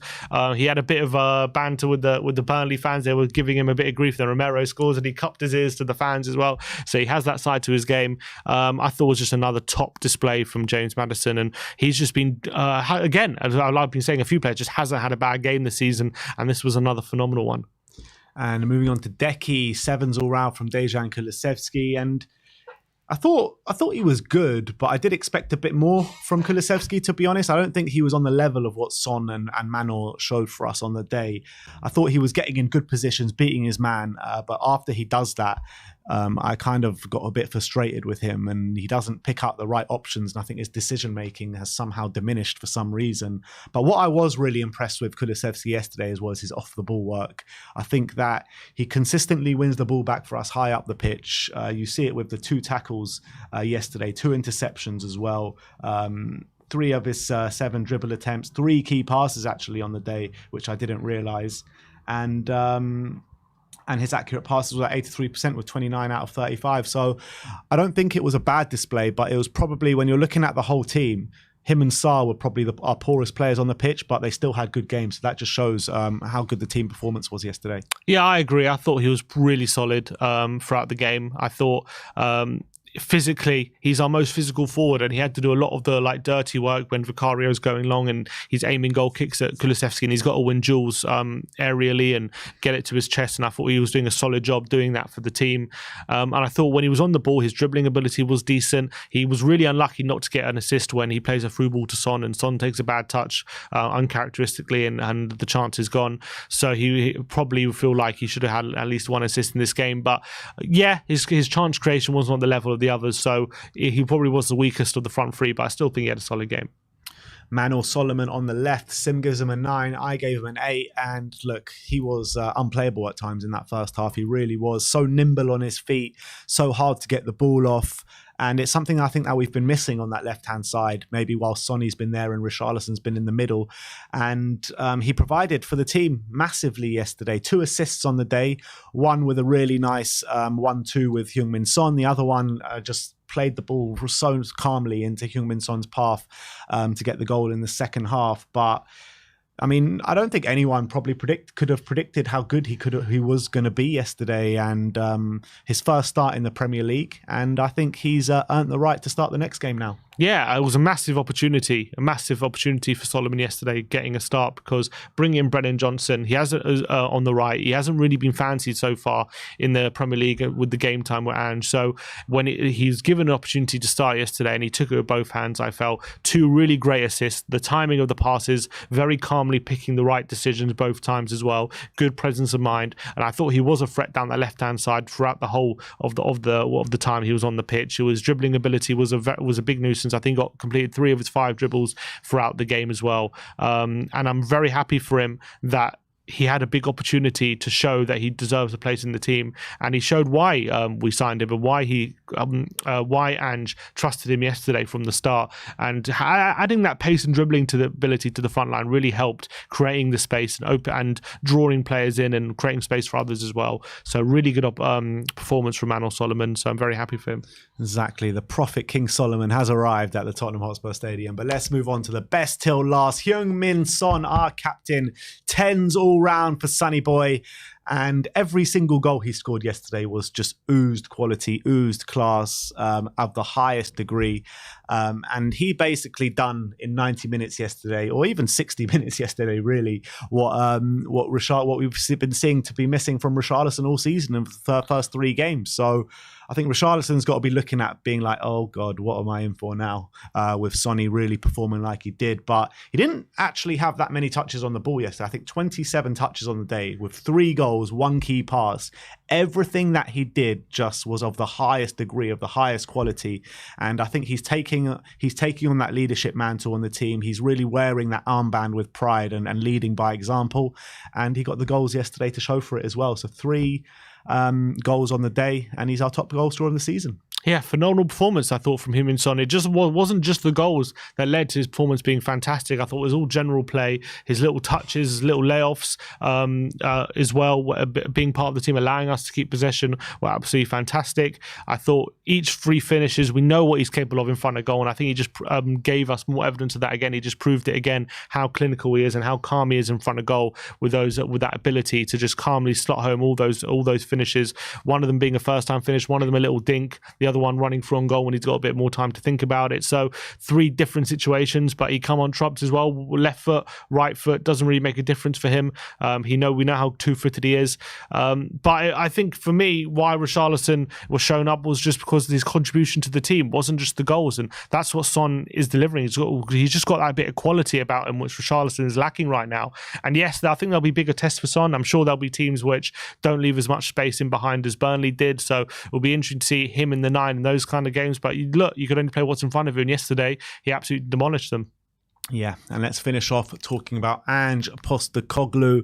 He had a bit of banter with the Burnley fans. They were giving him a bit of grief. Then Romero scores and he cupped his ears to the fans as well. So he has that side to his game. I thought it was just another top display from James Maddison, and he's just been again, as I've been saying, a few players just hasn't had a bad game this season, and this was another phenomenal one. And moving on to Decky, 7s all round from Dejan Kulusevski, and I thought he was good, but I did expect a bit more from Kulusevski, to be honest. I don't think he was on the level of what Son and Manor showed for us on the day. I thought he was getting in good positions, beating his man, but after he does that, I kind of got a bit frustrated with him, and he doesn't pick up the right options, and I think his decision-making has somehow diminished for some reason. But what I was really impressed with Kulusevski yesterday was his off-the-ball work. I think that he consistently wins the ball back for us high up the pitch. You see it with the 2 tackles yesterday, 2 interceptions as well. 3 of his 7 dribble attempts, 3 key passes actually on the day, which I didn't realise. And his accurate passes were at 83% with 29 out of 35. So I don't think it was a bad display, but it was probably, when you're looking at the whole team, him and Sarr were probably our poorest players on the pitch, but they still had good games. So that just shows how good the team performance was yesterday. Yeah, I agree. I thought he was really solid throughout the game. I thought physically, he's our most physical forward, and he had to do a lot of the dirty work when Vicario's going long and he's aiming goal kicks at Kulusevski, and he's got to win duels aerially and get it to his chest, and I thought he was doing a solid job doing that for the team. And I thought when he was on the ball, his dribbling ability was decent. He was really unlucky not to get an assist when he plays a through ball to Son, and Son takes a bad touch uncharacteristically, and the chance is gone. So he probably would feel like he should have had at least 1 assist in this game. But yeah, his chance creation wasn't on the level of the others, so he probably was the weakest of the front 3, but I still think he had a solid game. Manor Solomon on the left, Sim gives him a 9, I gave him an 8, and look, he was unplayable at times in that first half. He really was so nimble on his feet, so hard to get the ball off. And it's something I think that we've been missing on that left-hand side, maybe while Sonny's been there and Richarlison's been in the middle. And he provided for the team massively yesterday. 2 assists on the day, one with a really nice 1-2 with Heung-min Son. The other one just played the ball so calmly into Heung-min Son's path to get the goal in the second half. But I mean, I don't think anyone probably could have predicted how good he was going to be yesterday, and his first start in the Premier League. And I think he's earned the right to start the next game now. Yeah, it was a massive opportunity for Solomon yesterday getting a start, because bringing in Brennan Johnson, he hasn't on the right, he hasn't really been fancied so far in the Premier League with the game time with Ange. So when he's given an opportunity to start yesterday, and he took it with both hands, I felt. 2 really great assists, the timing of the passes, very calmly picking the right decisions both times as well, good presence of mind, and I thought he was a threat down the left-hand side throughout the whole of the time he was on the pitch. His dribbling ability was a big nuisance. I think got completed 3 of his 5 dribbles throughout the game as well. And I'm very happy for him that he had a big opportunity to show that he deserves a place in the team, and he showed why we signed him and why Ange trusted him yesterday from the start. And adding that pace and dribbling to the ability to the front line really helped creating the space and drawing players in and creating space for others as well. So really good performance from Manor Solomon. So I'm very happy for him. Exactly. The prophet King Solomon has arrived at the Tottenham Hotspur Stadium. But let's move on to the best till last. Heung-min Son, our captain, 10s all round for Sonny Boy. And every single goal he scored yesterday was just oozed quality, oozed class of the highest degree. And he basically done in 90 minutes yesterday, or even 60 minutes yesterday, really, what we've been seeing to be missing from Richarlison all season in the first 3 games. So I think Richarlison's got to be looking at being like, oh God, what am I in for now? With Sonny really performing like he did. But he didn't actually have that many touches on the ball yesterday. I think 27 touches on the day with 3 goals, 1 key pass. Everything that he did just was of the highest degree, of the highest quality. And I think he's taking on that leadership mantle on the team. He's really wearing that armband with pride and leading by example. And he got the goals yesterday to show for it as well. So 3 goals on the day, and he's our top goal scorer of the season. Yeah, phenomenal performance, I thought, from him and Son. It just wasn't just the goals that led to his performance being fantastic. I thought it was all general play, his little touches, his little layoffs as well, being part of the team, allowing us to keep possession, were absolutely fantastic. I thought each 3 finishes, we know what he's capable of in front of goal, and I think he just gave us more evidence of that again. He just proved it again, how clinical he is and how calm he is in front of goal with that ability to just calmly slot home all those finishes. One of them being a first-time finish, one of them a little dink, the other one running through on goal when he's got a bit more time to think about it. So 3 different situations, but he come on trumps as well. Left foot, right foot, doesn't really make a difference for him. We know how 2-footed he is. But I think for me, why Richarlison was shown up was just because of his contribution to the team. It wasn't just the goals, and that's what Son is delivering. He's just got that bit of quality about him, which Richarlison is lacking right now. And yes, I think there'll be bigger tests for Son. I'm sure there'll be teams which don't leave as much space in behind as Burnley did. So it'll be interesting to see him in the 9 in those kind of games. But you could only play what's in front of you, and yesterday he absolutely demolished them. Yeah, and let's finish off talking about Ange Postecoglou.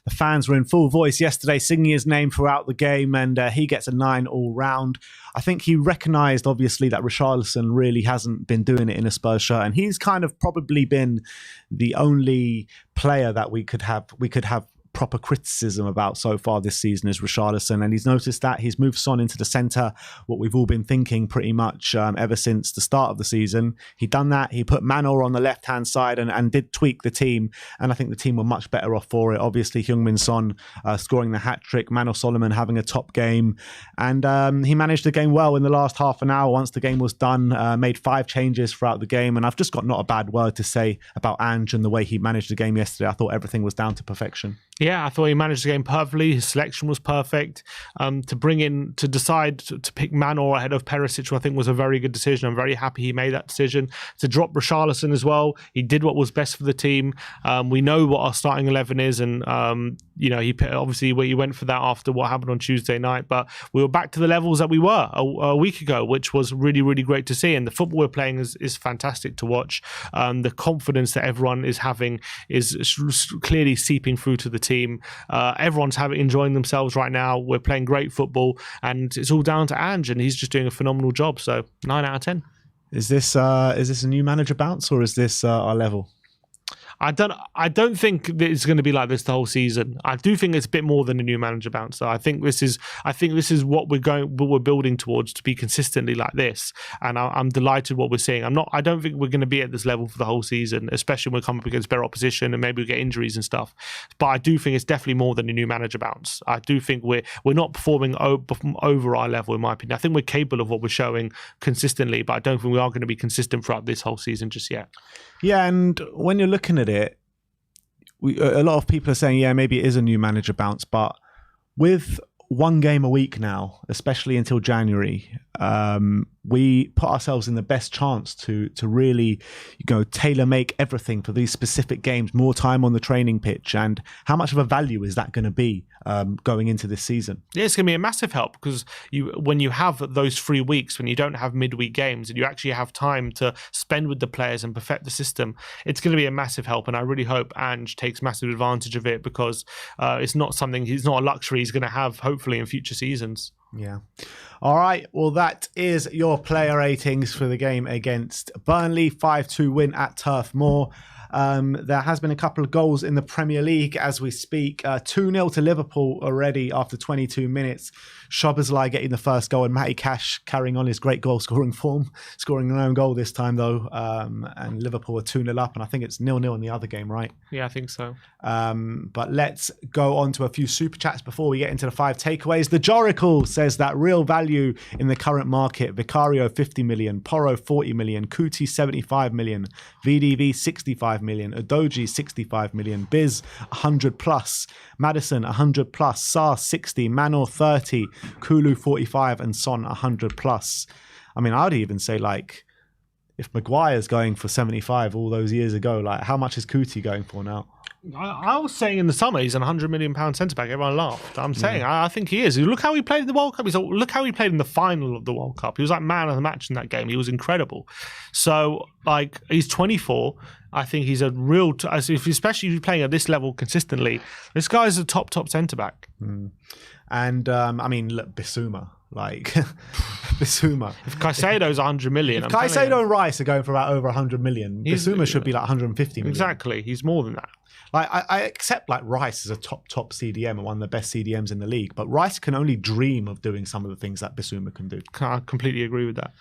The fans were in full voice yesterday, singing his name throughout the game, and he gets a 9 all round. I think he recognised, obviously, that Richarlison really hasn't been doing it in a Spurs shirt, and he's kind of probably been the only player that we could have proper criticism about so far this season is Richarlison, and he's noticed that he's moved Son into the centre, what we've all been thinking pretty much ever since the start of the season. He done that, he put Manor on the left-hand side and did tweak the team, and I think the team were much better off for it. Obviously, Heung-min Son scoring the hat-trick, Manor Solomon having a top game, and he managed the game well in the last half an hour once the game was done, made 5 changes throughout the game, and I've just got not a bad word to say about Ange and the way he managed the game yesterday. I thought everything was down to perfection. Yeah, I thought he managed the game perfectly. His selection was perfect. To decide to pick Manor ahead of Perisic, I think was a very good decision. I'm very happy he made that decision. To drop Richarlison as well, he did what was best for the team. We know what our starting 11 is, and he obviously he went for that after what happened on Tuesday night. But we were back to the levels that we were a week ago, which was really, really great to see. And the football we're playing is fantastic to watch. The confidence that everyone is having is clearly seeping through to the team. Everyone's enjoying themselves right now. We're playing great football, and it's all down to Ange, and he's just doing a phenomenal job. So 9 out of 10. Is this a new manager bounce, or is this our level? I don't think that it's going to be like this the whole season. I do think it's a bit more than a new manager bounce. So I think this is what we're building towards, to be consistently like this. And I'm delighted what we're seeing. I don't think we're going to be at this level for the whole season, especially when we come up against better opposition and maybe we get injuries and stuff. But I do think it's definitely more than a new manager bounce. I do think we're not performing over our level, in my opinion. I think we're capable of what we're showing consistently, but I don't think we are going to be consistent throughout this whole season just yet. Yeah, and when you're looking at it, a lot of people are saying, yeah, maybe it is a new manager bounce, but with one game a week now, especially until January, we put ourselves in the best chance to really, tailor make everything for these specific games, more time on the training pitch. And how much of a value is that going to be going into this season? Yeah, it's going to be a massive help, because when you have those 3 weeks, when you don't have midweek games and you actually have time to spend with the players and perfect the system, it's going to be a massive help. And I really hope Ange takes massive advantage of it, because it's not a luxury he's going to have, hopefully, in future seasons. Yeah. All right. Well, that is your player ratings for the game against Burnley. 5-2 win at Turf Moor. There has been a couple of goals in the Premier League as we speak. 2-0 to Liverpool already after 22 minutes. Szoboszlai getting the first goal, and Matty Cash carrying on his great goal-scoring form, scoring an own goal this time, though. And Liverpool are 2-0 up, and I think it's 0-0 in the other game, right? Yeah, I think so. But let's go on to a few super chats before we get into the 5 takeaways. The Jorical says that real value in the current market: Vicario 50 million, Porro 40 million, Kuti 75 million, VDV 65 million, Udoji 65 million, Biz 100 plus, Maddison 100 plus, Sarr 60, Manor 30, Kulu 45, and Son 100 plus. I mean, I'd even say, like, if Maguire's going for 75 all those years ago, like, how much is Kuti going for now? I was saying in the summer he's an £100 million centre-back. Everyone laughed. I'm saying I think he is. Look how he played in the World Cup. Look how he played in the final of the World Cup. He was like man of the match in that game. He was incredible. So, like, he's 24. I think he's a real, especially if you're playing at this level consistently, this guy's a top centre-back. And, I mean, look, Bissouma. Like, Bissouma. If Caicedo's 100 million. If Caicedo and Rice are going for about over 100 million, Bissouma should be like 150 million. Exactly. He's more than that. Like, I accept, like, Rice is a top CDM and one of the best CDMs in the league, but Rice can only dream of doing some of the things that Bissouma can do. I completely agree with that.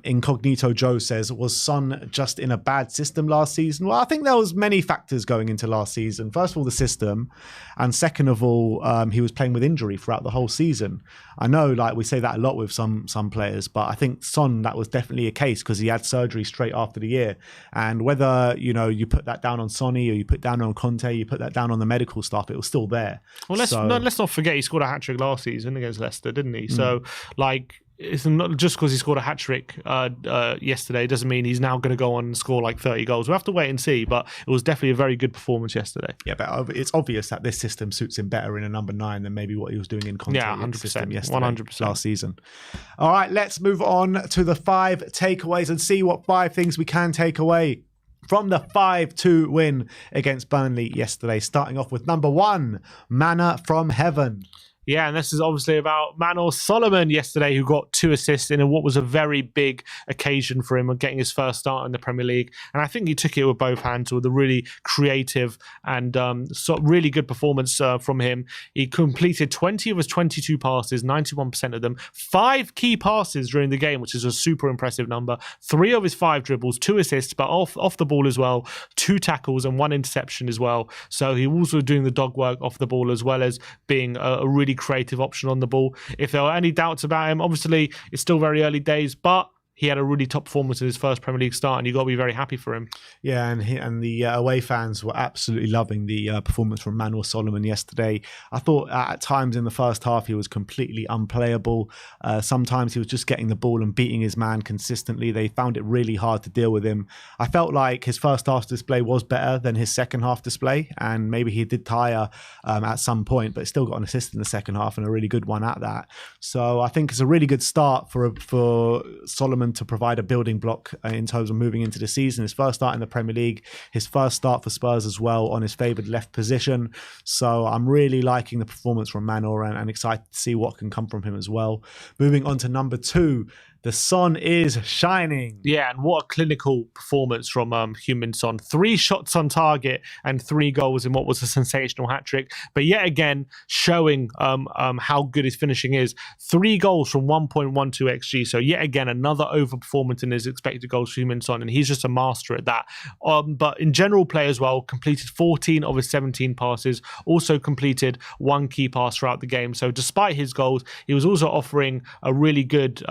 Incognito Joe says, was Son just in a bad system last season? Well, I think there was many factors going into last season. First of all, the system, and second of all, he was playing with injury throughout the whole season. I know, like, we say that a lot with some players, but I think Son, that was definitely a case, because he had surgery straight after the year. And whether, you put that down on Sonny, or you put down on Conte, you put that down on the medical staff, it was still there. Well, let's not forget he scored a hat-trick last season against Leicester, didn't he? So, like, it's not just because he scored a hat-trick yesterday doesn't mean he's now going to go on and score like 30 goals. We'll have to wait and see, but it was definitely a very good performance yesterday. Yeah, but it's obvious that this system suits him better in a number 9 than maybe what he was doing in Conte. Yeah, 100%. Yesterday, 100%. Last season. All right, let's move on to the 5 takeaways and see what 5 things we can take away from the 5-2 win against Burnley yesterday. Starting off with number 1, manna from heaven. Yeah, and this is obviously about Manor Solomon yesterday, who got 2 assists in what was a very big occasion for him of getting his first start in the Premier League. And I think he took it with both hands, with a really creative and really good performance from him. He completed 20 of his 22 passes, 91% of them, 5 key passes during the game, which is a super impressive number. 3 of his 5 dribbles, 2 assists, but off the ball as well, 2 tackles and 1 interception as well. So he was also doing the dog work off the ball, as well as being a really creative option on the ball. If there were any doubts about him, obviously it's still very early days, but he had a really top performance in his first Premier League start, and you've got to be very happy for him. Yeah, and the away fans were absolutely loving the performance from Manuel Solomon yesterday. I thought at times in the first half he was completely unplayable. Sometimes he was just getting the ball and beating his man consistently. They found it really hard to deal with him. I felt like his first half display was better than his second half display, and maybe he did tire at some point, but still got an assist in the second half, and a really good one at that. So I think it's a really good start for Solomon to provide a building block in terms of moving into the season. His first start in the Premier League, his first start for Spurs as well on his favoured left position. So I'm really liking the performance from Manor and excited to see what can come from him as well. Moving on to number 2, The sun is shining. Yeah, and what a clinical performance from Heung-min Son. 3 shots on target and 3 goals in what was a sensational hat-trick. But yet again, showing how good his finishing is. 3 goals from 1.12 XG. So yet again, another overperformance in his expected goals for Heung-min Son, and he's just a master at that. But in general play as well, completed 14 of his 17 passes. Also completed 1 key pass throughout the game. So despite his goals, he was also offering a really good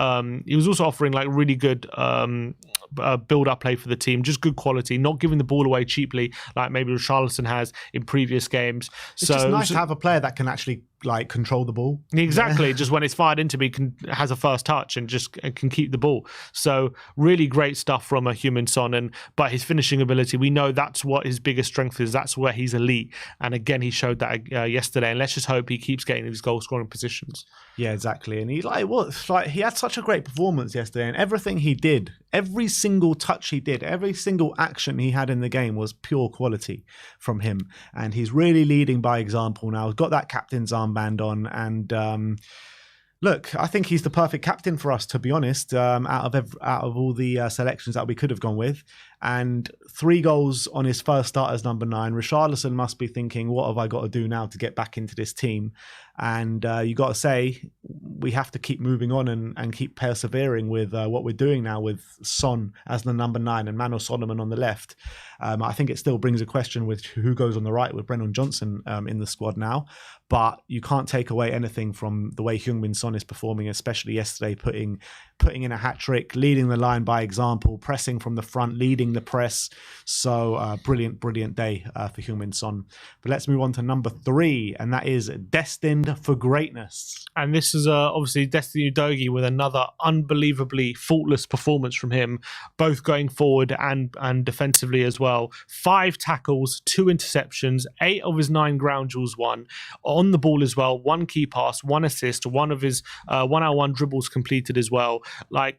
build-up play for the team, just good quality, not giving the ball away cheaply like maybe Richarlison has in previous games. It's just nice to have a player that can actually control the ball. Exactly. Just when it's fired into me, has a first touch and just can keep the ball. So really great stuff from a Heung-min Son. But his finishing ability, we know that's what his biggest strength is. That's where he's elite. And again, he showed that yesterday. And let's just hope he keeps getting these goal scoring positions. Yeah, exactly. And he he had such a great performance yesterday, and everything he did, every single touch he did, every single action he had in the game was pure quality from him. And he's really leading by example now. He's got that captain's armband on, and look, I think he's the perfect captain for us, to be honest, out of all the selections that we could have gone with. And 3 goals on his first start as number 9. Richarlison must be thinking, what have I got to do now to get back into this team? And you got to say, we have to keep moving on and keep persevering with what we're doing now with Son as the number 9 and Manuel Solomon on the left. I think it still brings a question with who goes on the right with Brennan Johnson in the squad now. But you can't take away anything from the way Heung-min Son is performing, especially yesterday, putting in a hat-trick, leading the line by example, pressing from the front, leading the press. So brilliant day for Heung-min Son. But let's move on to number 3, and that is Destined for Greatness. And this is obviously Destiny Udogie with another unbelievably faultless performance from him, both going forward and defensively as well. 5 tackles, 2 interceptions, 8 of his 9 ground duels won. On the ball as well, 1 key pass, 1 assist, 1 of his 1-on-1 dribbles completed as well.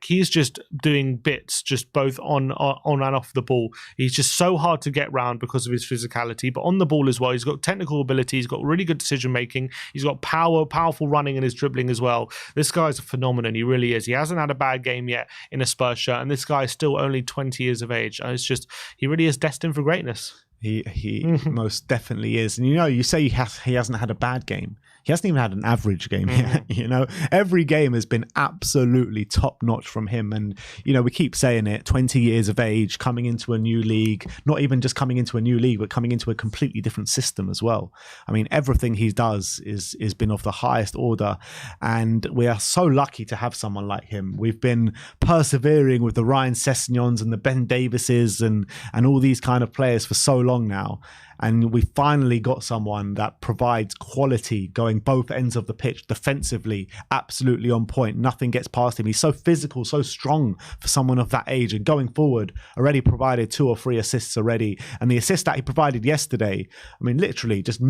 He's just doing bits, just both on and off the ball. He's just so hard to get round because of his physicality, but on the ball as well, he's got technical ability, he's got really good decision making, he's got powerful running in his dribbling as well. This guy's a phenomenon, he really is. He hasn't had a bad game yet in a Spurs shirt, and this guy is still only 20 years of age. It's just, he really is destined for greatness. He most definitely is. And you say he hasn't had a bad game. He hasn't even had an average game yet. Every game has been absolutely top notch from him. And, we keep saying it, 20 years of age, coming into a new league, not even just coming into a new league, but coming into a completely different system as well. I mean, everything he does is been of the highest order. And we are so lucky to have someone like him. We've been persevering with the Ryan Sessegnons and the Ben Davises and all these kind of players for so long now. And we finally got someone that provides quality going both ends of the pitch, defensively, absolutely on point. Nothing gets past him. He's so physical, so strong for someone of that age. And going forward, already provided 2 or 3 assists already. And the assist that he provided yesterday, I mean, literally just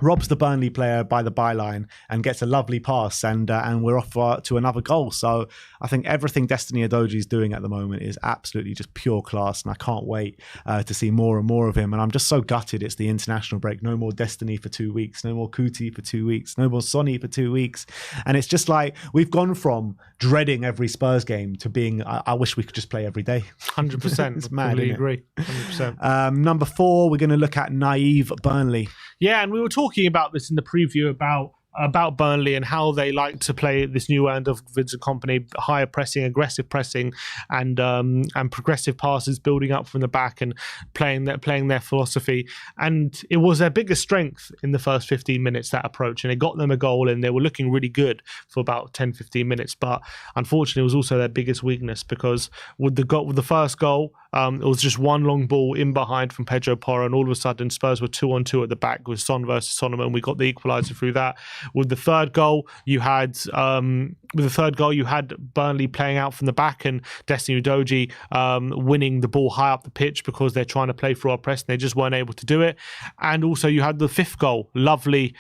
robs the Burnley player by the byline and gets a lovely pass, and we're off to another goal. So I think everything Destiny Udogie is doing at the moment is absolutely just pure class, and I can't wait to see more and more of him. And I'm just so gutted it's the international break. No more Destiny for 2 weeks, no more Kuti for 2 weeks, no more Sonny for 2 weeks. And it's just like we've gone from dreading every Spurs game to being, I wish we could just play every day. 100%. It's mad, isn't it? Agree. 100%. Number 4, we're going to look at naive Burnley. Yeah, and we were talking about this in the preview about Burnley and how they like to play this new end of Vincent Kompany, higher pressing, aggressive pressing, and progressive passes, building up from the back and playing their philosophy. And it was their biggest strength in the first 15 minutes, that approach, and it got them a goal, and they were looking really good for about 10-15 minutes. But unfortunately, it was also their biggest weakness, because with the first goal, it was just one long ball in behind from Pedro Porro, and all of a sudden Spurs were 2-on-2 at the back with Son versus Solomon. We got the equaliser through that. With the third goal, you had Burnley playing out from the back and Destiny Udogie winning the ball high up the pitch because they're trying to play through our press and they just weren't able to do it. And also you had the 5th goal, lovely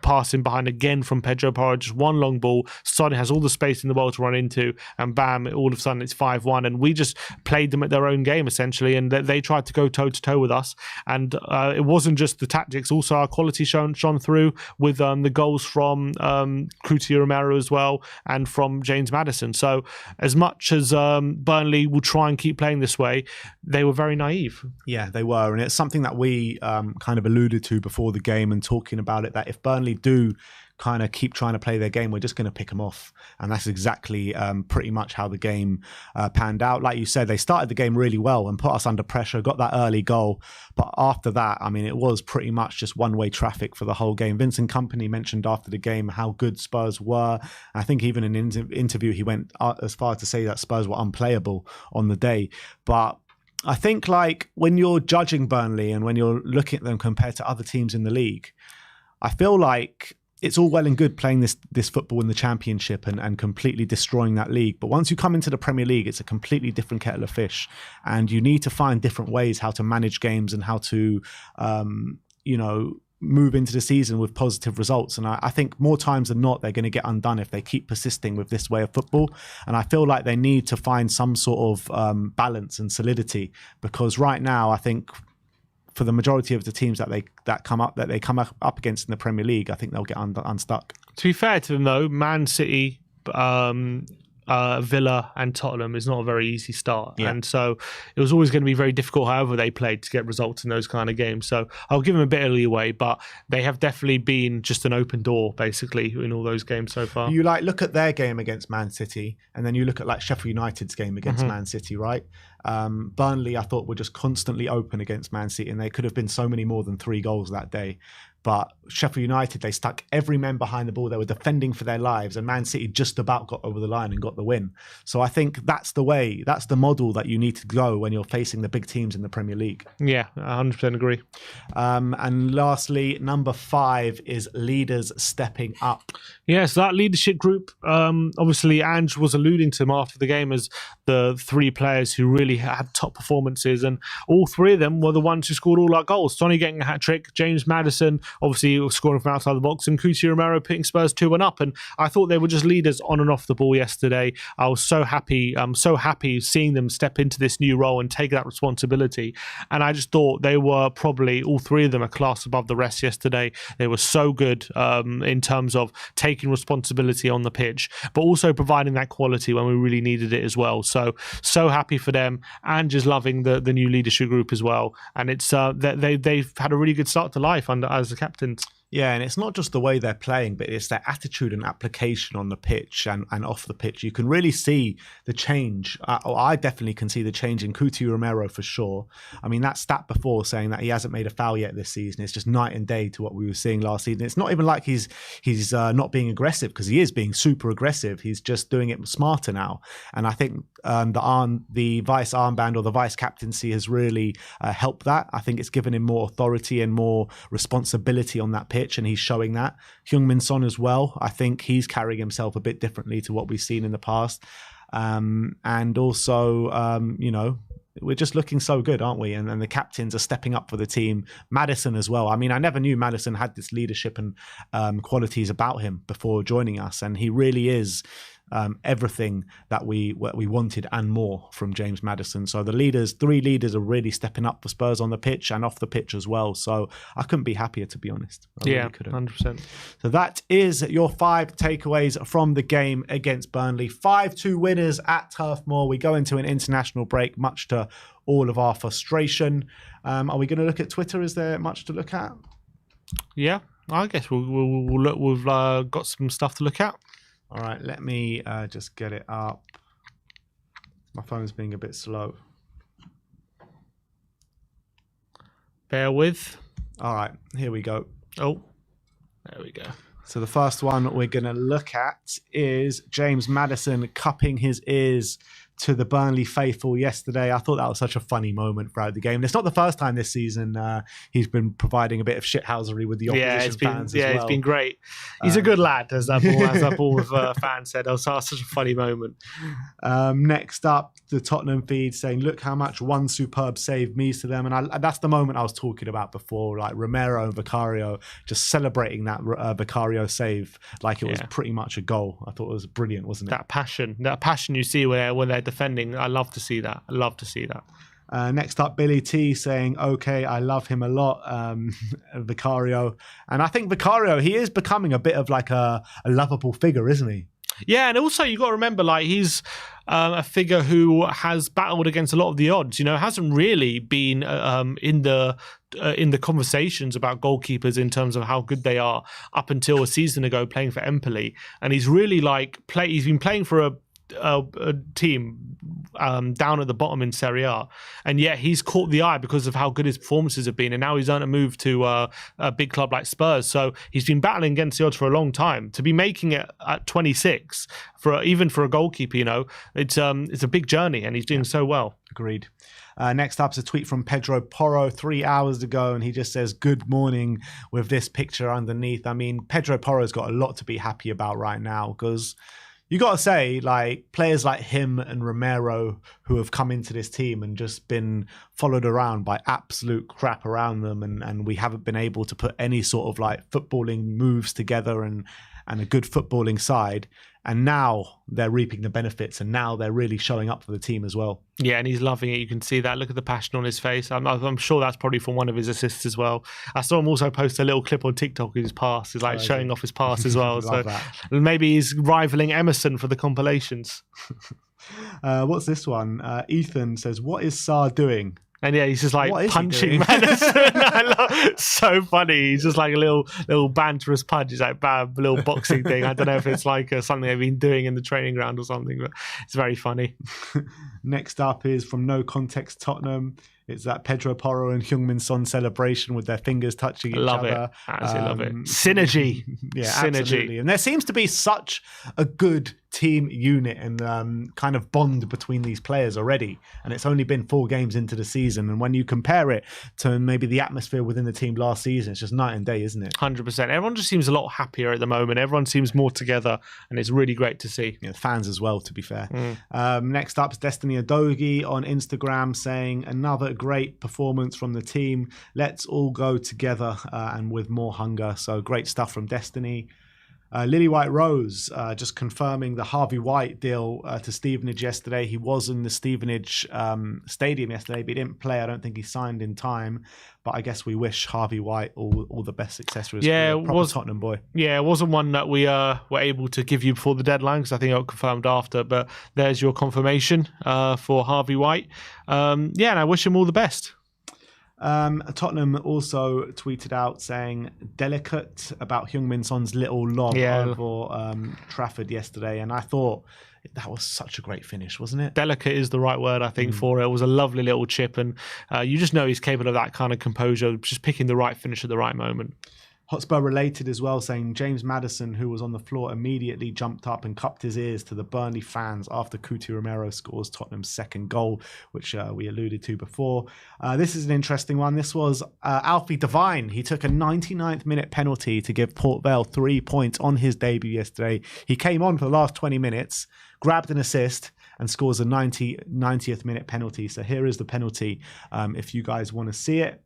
passing behind again from Pedro Porro, just one long ball. Son has all the space in the world to run into, and bam, all of a sudden it's 5-1. And we just played them at their own game essentially, and they tried to go toe to toe with us. And it wasn't just the tactics, also our quality shone through with the goals from Kuti Romero as well, and from James Maddison. So as much as Burnley will try and keep playing this way, they were very naive. Yeah, they were. And it's something that we kind of alluded to before the game and talking about it, that if Burnley do kind of keep trying to play their game, we're just going to pick them off. And that's exactly pretty much how the game panned out. Like you said, they started the game really well and put us under pressure, got that early goal. But after that, I mean, it was pretty much just one-way traffic for the whole game. Vincent Kompany mentioned after the game how good Spurs were. I think even in an interview, he went as far as to say that Spurs were unplayable on the day. But I think like when you're judging Burnley and when you're looking at them compared to other teams in the league, I feel like it's all well and good playing this football in the Championship and completely destroying that league. But once you come into the Premier League, it's a completely different kettle of fish. And you need to find different ways how to manage games and how to, move into the season with positive results. And I think more times than not, they're going to get undone if they keep persisting with this way of football. And I feel like they need to find some sort of balance and solidity, because right now, I think for the majority of the teams that they come up against in the Premier League, I think they'll get unstuck. To be fair to them, though, Man City, Villa and Tottenham is not a very easy start. Yeah. And so it was always going to be very difficult, however they played, to get results in those kind of games. So I'll give them a bit of leeway, but they have definitely been just an open door, basically, in all those games so far. You look at their game against Man City, and then you look at like Sheffield United's game against Man City, right? Burnley, I thought, were just constantly open against Man City, and they could have been so many more than 3 goals that day. But Sheffield United, they stuck every man behind the ball. They were defending for their lives, and Man City just about got over the line and got the win. So I think that's the way, that's the model that you need to go when you're facing the big teams in the Premier League. Yeah, 100% agree. And lastly, number 5 is leaders stepping up. Yeah, so that leadership group, obviously Ange was alluding to them after the game as the 3 players who really had top performances, and all 3 of them were the ones who scored all our goals. Sonny getting a hat-trick, James Maddison obviously scoring from outside the box, and Cuti Romero putting Spurs 2-1 up. And I thought they were just leaders on and off the ball yesterday. I was so happy. I'm so happy seeing them step into this new role and take that responsibility. And I just thought they were probably, all 3 of them, a class above the rest yesterday. They were so good in terms of taking responsibility on the pitch, but also providing that quality when we really needed it as well. So happy for them, and just loving the new leadership group as well. And it's they've had a really good start to life as the captains. Yeah, and it's not just the way they're playing, but it's their attitude and application on the pitch and off the pitch. You can really see the change. I definitely can see the change in Cuti Romero for sure. I mean, that stat before saying that he hasn't made a foul yet this season, it's just night and day to what we were seeing last season. It's not even like he's not being aggressive, because he is being super aggressive. He's just doing it smarter now. And I think the vice armband or the vice captaincy has really helped that. I think it's given him more authority and more responsibility on that pitch, and he's showing that. Heung-min Son as well, I think he's carrying himself a bit differently to what we've seen in the past. And also, we're just looking so good, aren't we? And the captains are stepping up for the team. Maddison as well. I mean, I never knew Maddison had this leadership and qualities about him before joining us, and he really is everything that we wanted and more from James Maddison. So the 3 leaders are really stepping up for Spurs on the pitch and off the pitch as well. So I couldn't be happier, to be honest. I really 100%. So that is your 5 takeaways from the game against Burnley. 5-2 winners at Turf Moor. We go into an international break, much to all of our frustration. Are we going to look at Twitter? Is there much to look at? Yeah, I guess we'll look. We've got some stuff to look at. All right, let me just get it up. My phone's being a bit slow. Bear with. All right, here we go. Oh, there we go. So the first one we're going to look at is James Maddison cupping his ears to the Burnley faithful yesterday. I thought that was such a funny moment throughout the game. It's not the first time this season he's been providing a bit of shithousery with the opposition fans as well. Yeah, it's been great. He's a good lad, as that ball fan said. It was such a funny moment. Next up, the Tottenham feed saying, look how much one superb save means to them. And that's the moment I was talking about before, like Romero and Vicario just celebrating that Vicario save like it was pretty much a goal. I thought it was brilliant, wasn't it? That passion you see when they're defending. I love to see that. Next up, Billy T saying, okay, I love him a lot, Vicario. And I think Vicario, he is becoming a bit of like a lovable figure, isn't he? Yeah, and also you got to remember, like, he's a figure who has battled against a lot of the odds. Hasn't really been in the conversations about goalkeepers in terms of how good they are up until a season ago playing for Empoli, and he's really he's been playing for a team down at the bottom in Serie A, and yet he's caught the eye because of how good his performances have been, and now he's on a move to a big club like Spurs. So he's been battling against the odds for a long time. To be making it at 26 even for a goalkeeper, it's a big journey, and he's doing so well. Agreed. Next up is a tweet from Pedro Porro 3 hours ago, and he just says, "Good morning," with this picture underneath. I mean, Pedro Porro's got a lot to be happy about right now, because you got to say, players like him and Romero, who have come into this team and just been followed around by absolute crap around them, and we haven't been able to put any sort of footballing moves together and a good footballing side. And now they're reaping the benefits, and now they're really showing up for the team as well. Yeah, and he's loving it. You can see that. Look at the passion on his face. I'm sure that's probably from one of his assists as well. I saw him also post a little clip on TikTok of his pass. He's showing off his pass as well. So maybe he's rivaling Emerson for the compilations. What's this one? Ethan says, "What is Sarr doing?" And yeah, he's just punching Maddison. So funny. He's just a little banterous punch. He's bam, little boxing thing. I don't know if it's something they've been doing in the training ground or something, but it's very funny. Next up is from No Context Tottenham. It's that Pedro Porro and Heung-min Son celebration with their fingers touching each other. Absolutely love it. Synergy. Yeah, synergy. Absolutely. And there seems to be such a good team unit and kind of bond between these players already. And it's only been 4 games into the season. And when you compare it to maybe the atmosphere within the team last season, it's just night and day, isn't it? 100%. Everyone just seems a lot happier at the moment. Everyone seems more together, and it's really great to see. Yeah, fans as well, to be fair. Next up is Destiny Adogi on Instagram saying, "Another great performance from the team. Let's all go together and with more hunger." So great stuff from Destiny. Lily White Rose just confirming the Harvey White deal to Stevenage yesterday. He was in the Stevenage stadium yesterday, but he didn't play. I don't think he signed in time. But I guess we wish Harvey White all the best success with his proper Tottenham boy. Yeah, it wasn't one that we were able to give you before the deadline, because I think it got confirmed after. But there's your confirmation for Harvey White. And I wish him all the best. Tottenham also tweeted out saying delicate about Heung-min Son's little lob over Trafford yesterday, and I thought that was such a great finish, wasn't it? Delicate is the right word, I think, for it. It was a lovely little chip, and you just know he's capable of that kind of composure, just picking the right finish at the right moment. Hotspur related as well, saying James Maddison, who was on the floor, immediately jumped up and cupped his ears to the Burnley fans after Cuti Romero scores Tottenham's second goal, which we alluded to before. This is an interesting one. This was Alfie Devine. He took a 99th minute penalty to give Port Vale 3 points on his debut yesterday. He came on for the last 20 minutes, grabbed an assist, and scores a 90th minute penalty. So here is the penalty if you guys want to see it.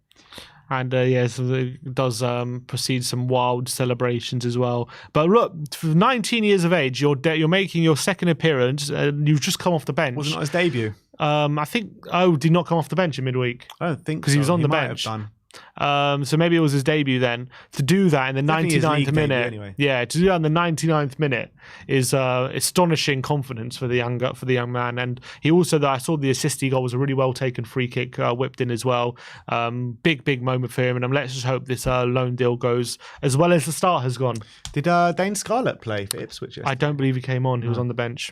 And so it does precede some wild celebrations as well. But look, for 19 years of age, you're making your second appearance, and you've just come off the bench. Wasn't it his debut? I think. Did not come off the bench in midweek. I don't think so. Because he was on the bench. So maybe it was his debut then. To do that in the 99th minute, anyway. Yeah, to do that in the 99th minute is astonishing confidence for the young man. And he also, I saw the assist he got was a really well taken free kick whipped in as well. Big moment for him. And let's just hope this loan deal goes as well as the start has gone. Did Dane Scarlett play for Ipswich yesterday? I don't believe he came on. He was on the bench.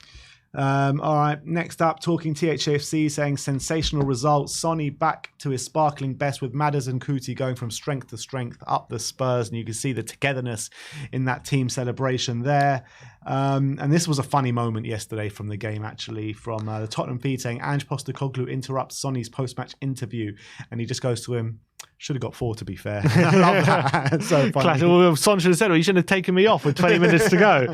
All right, next up, talking THFC, saying sensational results. Sonny back to his sparkling best with Maddison Cuti going from strength to strength up the Spurs, and you can see the togetherness in that team celebration there. And this was a funny moment yesterday from the game, actually, from the Tottenham feed, saying Ange Postecoglou interrupts Sonny's post-match interview, and he just goes to him, "Should have got 4, to be fair." I love that. It's so funny. Well, Son should have said, "Well, you shouldn't have taken me off with 20 minutes to go."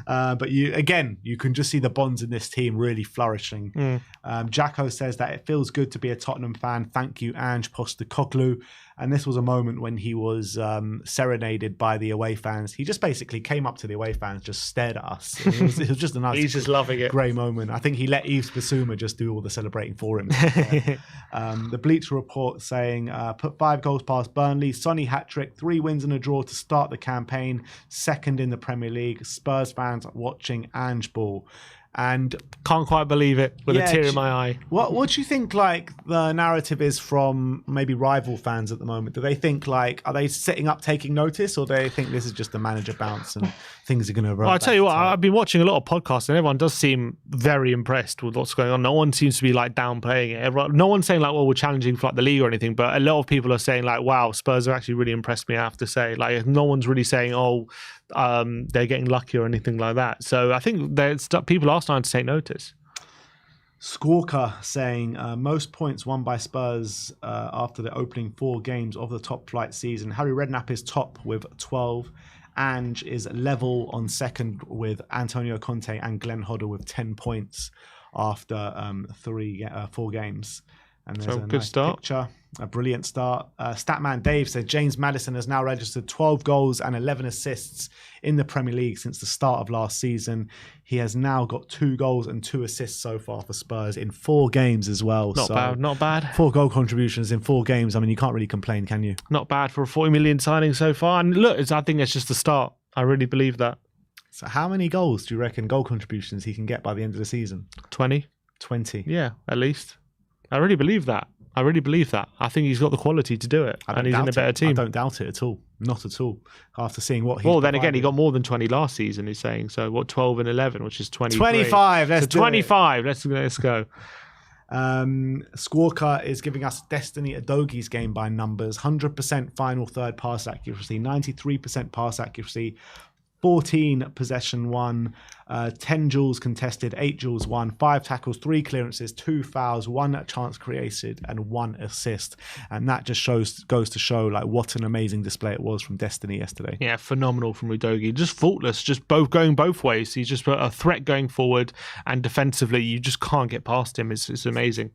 But you can just see the bonds in this team really flourishing. Jacko says that it feels good to be a Tottenham fan. Thank you, Ange Postecoglou. And this was a moment when he was serenaded by the away fans. He just basically came up to the away fans, just stared at us. It was just a nice, he's just loving it. Great moment. I think he let Yves Bissouma just do all the celebrating for him. The Bleacher Report saying, put 5 goals past Burnley, Sonny hat-trick, 3 wins and a draw to start the campaign, second in the Premier League. Spurs fans fans watching Ange Ball. And can't quite believe it with a tear in my eye. What do you think like the narrative is from maybe rival fans at the moment? Do they think like, are they sitting up taking notice, or do they think this is just a manager bounce and things are going to? Well, I tell you what, I've been watching a lot of podcasts and everyone does seem very impressed with what's going on. No one seems to be like downplaying it. No one's saying like, well, we're challenging for like the league or anything, but a lot of people are saying like, wow, Spurs have actually really impressed me, I have to say. Like, no one's really saying, oh, they're getting lucky or anything like that. So I think people are starting to take notice. Squawker saying most points won by Spurs after the opening 4 games of the top flight season. Harry Redknapp is top with 12. Ange is level on second with Antonio Conte and Glenn Hoddle with 10 points after 4 games. And there's a good nice start. Picture, a brilliant start. Statman Dave said James Maddison has now registered 12 goals and 11 assists in the Premier League since the start of last season. He has now got 2 goals and 2 assists so far for Spurs in 4 games as well. Not bad. 4 goal contributions in 4 games. I mean, you can't really complain, can you? Not bad for a 40 million signing so far. And look, I think it's just the start. I really believe that. So how many goals do you reckon, goal contributions, he can get by the end of the season? 20. 20. Yeah, at least. I really believe that. I think he's got the quality to do it, and he's in a better team. I don't doubt it at all. Not at all. After seeing what he's Well, then again, he got more than 20 last season, he's saying. So, what, 12 and 11, which is 23. 25. Let's do 25. Let's go. Squawker is giving us Destiny Adogi's game by numbers. 100% final third pass accuracy, 93% pass accuracy, 14 possession won, 10 duels contested, 8 duels won, 5 tackles, 3 clearances, 2 fouls, 1 chance created, and 1 assist. And that just goes to show like what an amazing display it was from Destiny yesterday. Yeah, phenomenal from Udogie. Just faultless, just going both ways. He's just a threat going forward, and defensively, you just can't get past him. It's amazing.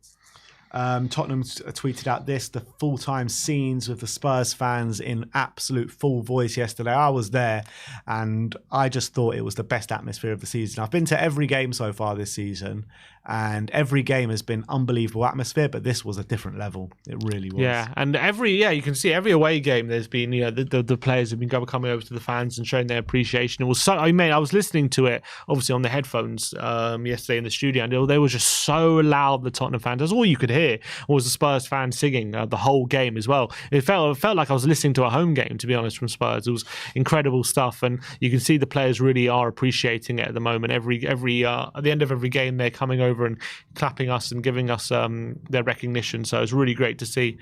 Tottenham tweeted out the full-time scenes with the Spurs fans in absolute full voice yesterday. I was there and I just thought it was the best atmosphere of the season. I've been to every game so far this season and every game has been unbelievable atmosphere, but this was a different level. It really was. Yeah, and you can see every away game there's been, the players have been coming over to the fans and showing their appreciation. It was so, I was listening to it obviously on the headphones yesterday in the studio, and they were just so loud, the Tottenham fans. That's all you could hear was the Spurs fans singing the whole game as well. It felt like I was listening to a home game, to be honest, from Spurs. It was incredible stuff, and you can see the players really are appreciating it at the moment. Every at the end of every game, they're coming over and clapping us and giving us their recognition. So it's really great to see.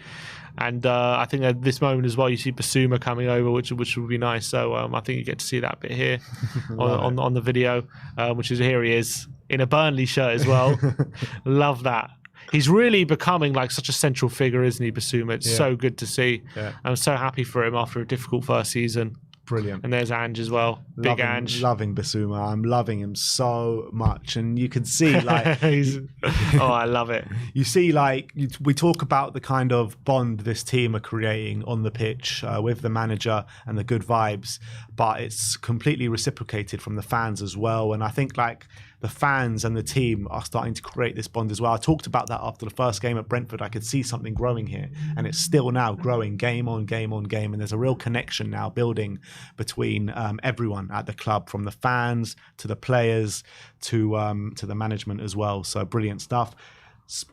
And I think at this moment as well, you see Basuma coming over, which would be nice. So I think you get to see that bit here on the video, which is here he is in a Burnley shirt as well. Love that. He's really becoming like such a central figure, isn't he, Basuma? It's so good to see. Yeah. I'm so happy for him after a difficult first season. Brilliant. And there's Ange as well. Big Ange. Loving Basuma. I'm loving him so much. And you can see like... I love it. You see like, we talk about the kind of bond this team are creating on the pitch with the manager and the good vibes, but it's completely reciprocated from the fans as well. And I think like the fans and the team are starting to create this bond as well. I talked about that after the first game at Brentford. I could see something growing here, and it's still now growing game on game on game. And there's a real connection now building between everyone at the club, from the fans to the players to the management as well. So brilliant stuff.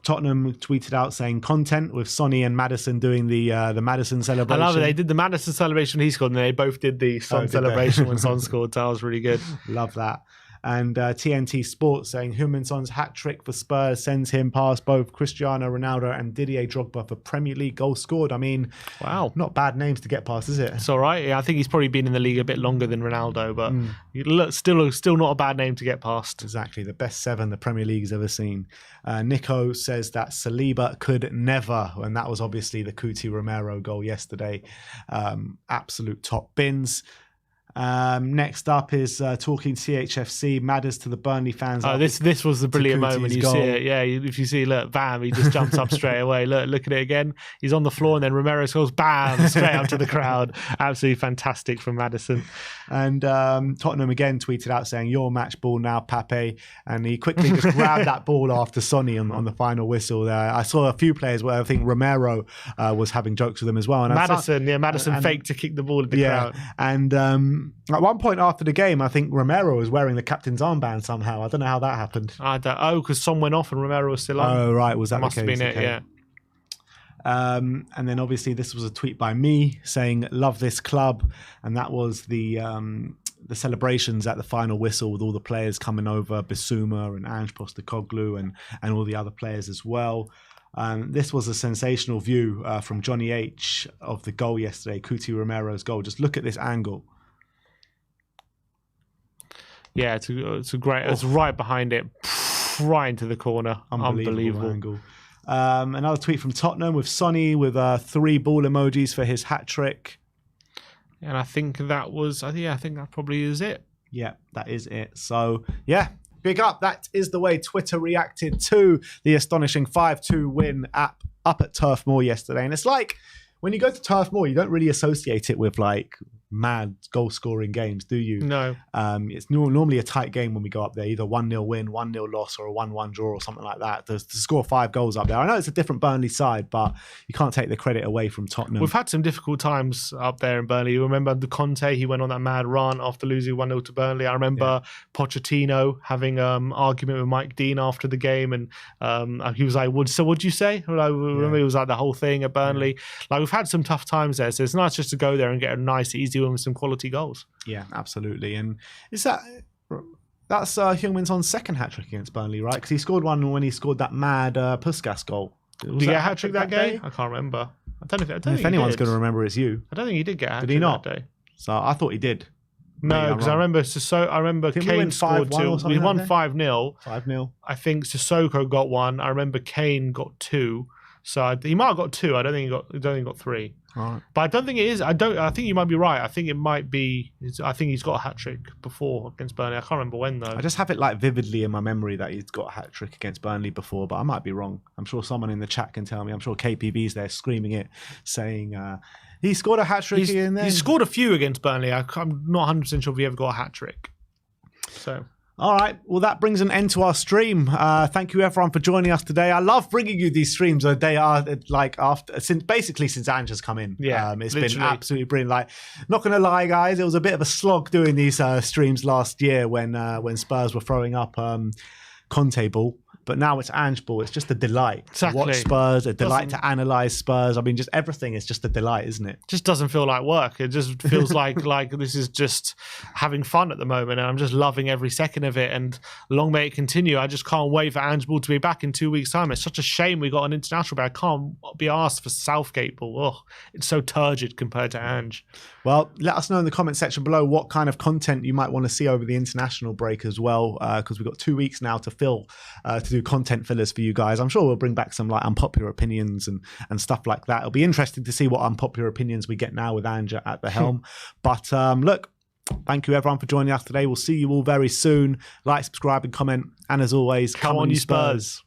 Tottenham tweeted out saying content with Sonny and Maddison doing the Maddison celebration. I love it. They did the Maddison celebration when he scored, and they both did the Son celebration when Son scored. So that was really good. Love that. And TNT Sports saying Heung-min Son's hat-trick for Spurs sends him past both Cristiano Ronaldo and Didier Drogba for Premier League goals scored. I mean, wow, not bad names to get past, is it? It's all right. Yeah, I think he's probably been in the league a bit longer than Ronaldo, but still not a bad name to get past. Exactly. The best 7 the Premier League's ever seen. Nico says that Saliba could never, and that was obviously the Cuti Romero goal yesterday. Absolute top bins. Next up is talking CHFC matters to the Burnley fans. This was the brilliant moment. You see it, yeah. If you see, look, bam, he just jumps up straight away. Look at it again. He's on the floor, and then Romero scores, bam, straight up to the crowd. Absolutely fantastic from Maddison. And Tottenham again tweeted out saying, "Your match ball now, Pape," and he quickly just grabbed that ball after Sonny on the final whistle. There, I saw a few players where I think Romero was having jokes with them as well. And Madison faked to kick the ball at the crowd. And At one point after the game, I think Romero was wearing the captain's armband somehow. I don't know how that happened. Because Son went off and Romero was still on. Oh, right. Was that must the case? have been it, yeah. And then obviously this was a tweet by me saying, love this club. And that was the celebrations at the final whistle with all the players coming over, Bissouma and Ange Postecoglou and all the other players as well. This was a sensational view from Johnny H of the goal yesterday, Cuti Romero's goal. Just look at this angle. Yeah, it's a great. It's right behind it, right into the corner. Unbelievable angle. Another tweet from Tottenham with Sonny with 3 ball emojis for his hat trick. And I think that was. I think that probably is it. Yeah, that is it. So yeah. Big up. That is the way Twitter reacted to the astonishing 5-2 win up at Turf Moor yesterday. And it's like, when you go to Turf Moor, you don't really associate it with like mad goal-scoring games, do you? No. It's normally a tight game when we go up there, either 1-0 win, 1-0 loss, or a 1-1 draw or something like that. To score 5 goals up there. I know it's a different Burnley side, but you can't take the credit away from Tottenham. We've had some difficult times up there in Burnley. You remember the Conte, he went on that mad run after losing 1-0 to Burnley. I remember Pochettino having an argument with Mike Dean after the game, and he was like, what'd you say? I remember it was like the whole thing at Burnley. Like, we've had some tough times there, so it's nice just to go there and get a nice, easy win with some quality goals. Yeah, absolutely. And that's Heung-min Son's second hat-trick against Burnley, right? Because he scored one when he scored that mad Puskas goal. Did he get a hat-trick that day? I can't remember. I don't know if anyone's going to remember, it's you. I don't think he did get a hat-trick did he not? that day. So I thought he did. No, because I remember Kane scored 2. We won 5-0. 5-0. I think Sissoko got 1. I remember Kane got 2. So he might have got 2. I don't think he got 3. Right. But I don't think it is. I think you might be right. I think it might be. I think he's got a hat trick before against Burnley. I can't remember when though. I just have it like vividly in my memory that he's got a hat trick against Burnley before, but I might be wrong. I'm sure someone in the chat can tell me. I'm sure KPB's there screaming it, saying he scored a hat trick in there. He scored a few against Burnley. I'm not 100% sure if he ever got a hat trick. So. All right. Well, that brings an end to our stream. Thank you, everyone, for joining us today. I love bringing you these streams. They are like since Ange has come in. Yeah, it's been absolutely brilliant. Like, not going to lie, guys, it was a bit of a slog doing these streams last year when Spurs were throwing up Conte ball. But now it's Ange ball. It's just a delight to watch Spurs, a delight to analyse Spurs. I mean, just everything is just a delight, isn't it? Just doesn't feel like work. It just feels like this is just having fun at the moment, and I'm just loving every second of it. And long may it continue. I just can't wait for Ange ball to be back in 2 weeks' time. It's such a shame we got an international, but I can't be asked for Southgate ball. Oh, it's so turgid compared to Ange. Well, let us know in the comment section below what kind of content you might want to see over the international break as well, because we've got 2 weeks now to fill to do content fillers for you guys. I'm sure we'll bring back some like unpopular opinions and stuff like that. It'll be interesting to see what unpopular opinions we get now with Ange at the helm. But look, thank you everyone for joining us today. We'll see you all very soon. Like, subscribe and comment. And as always, come on you Spurs.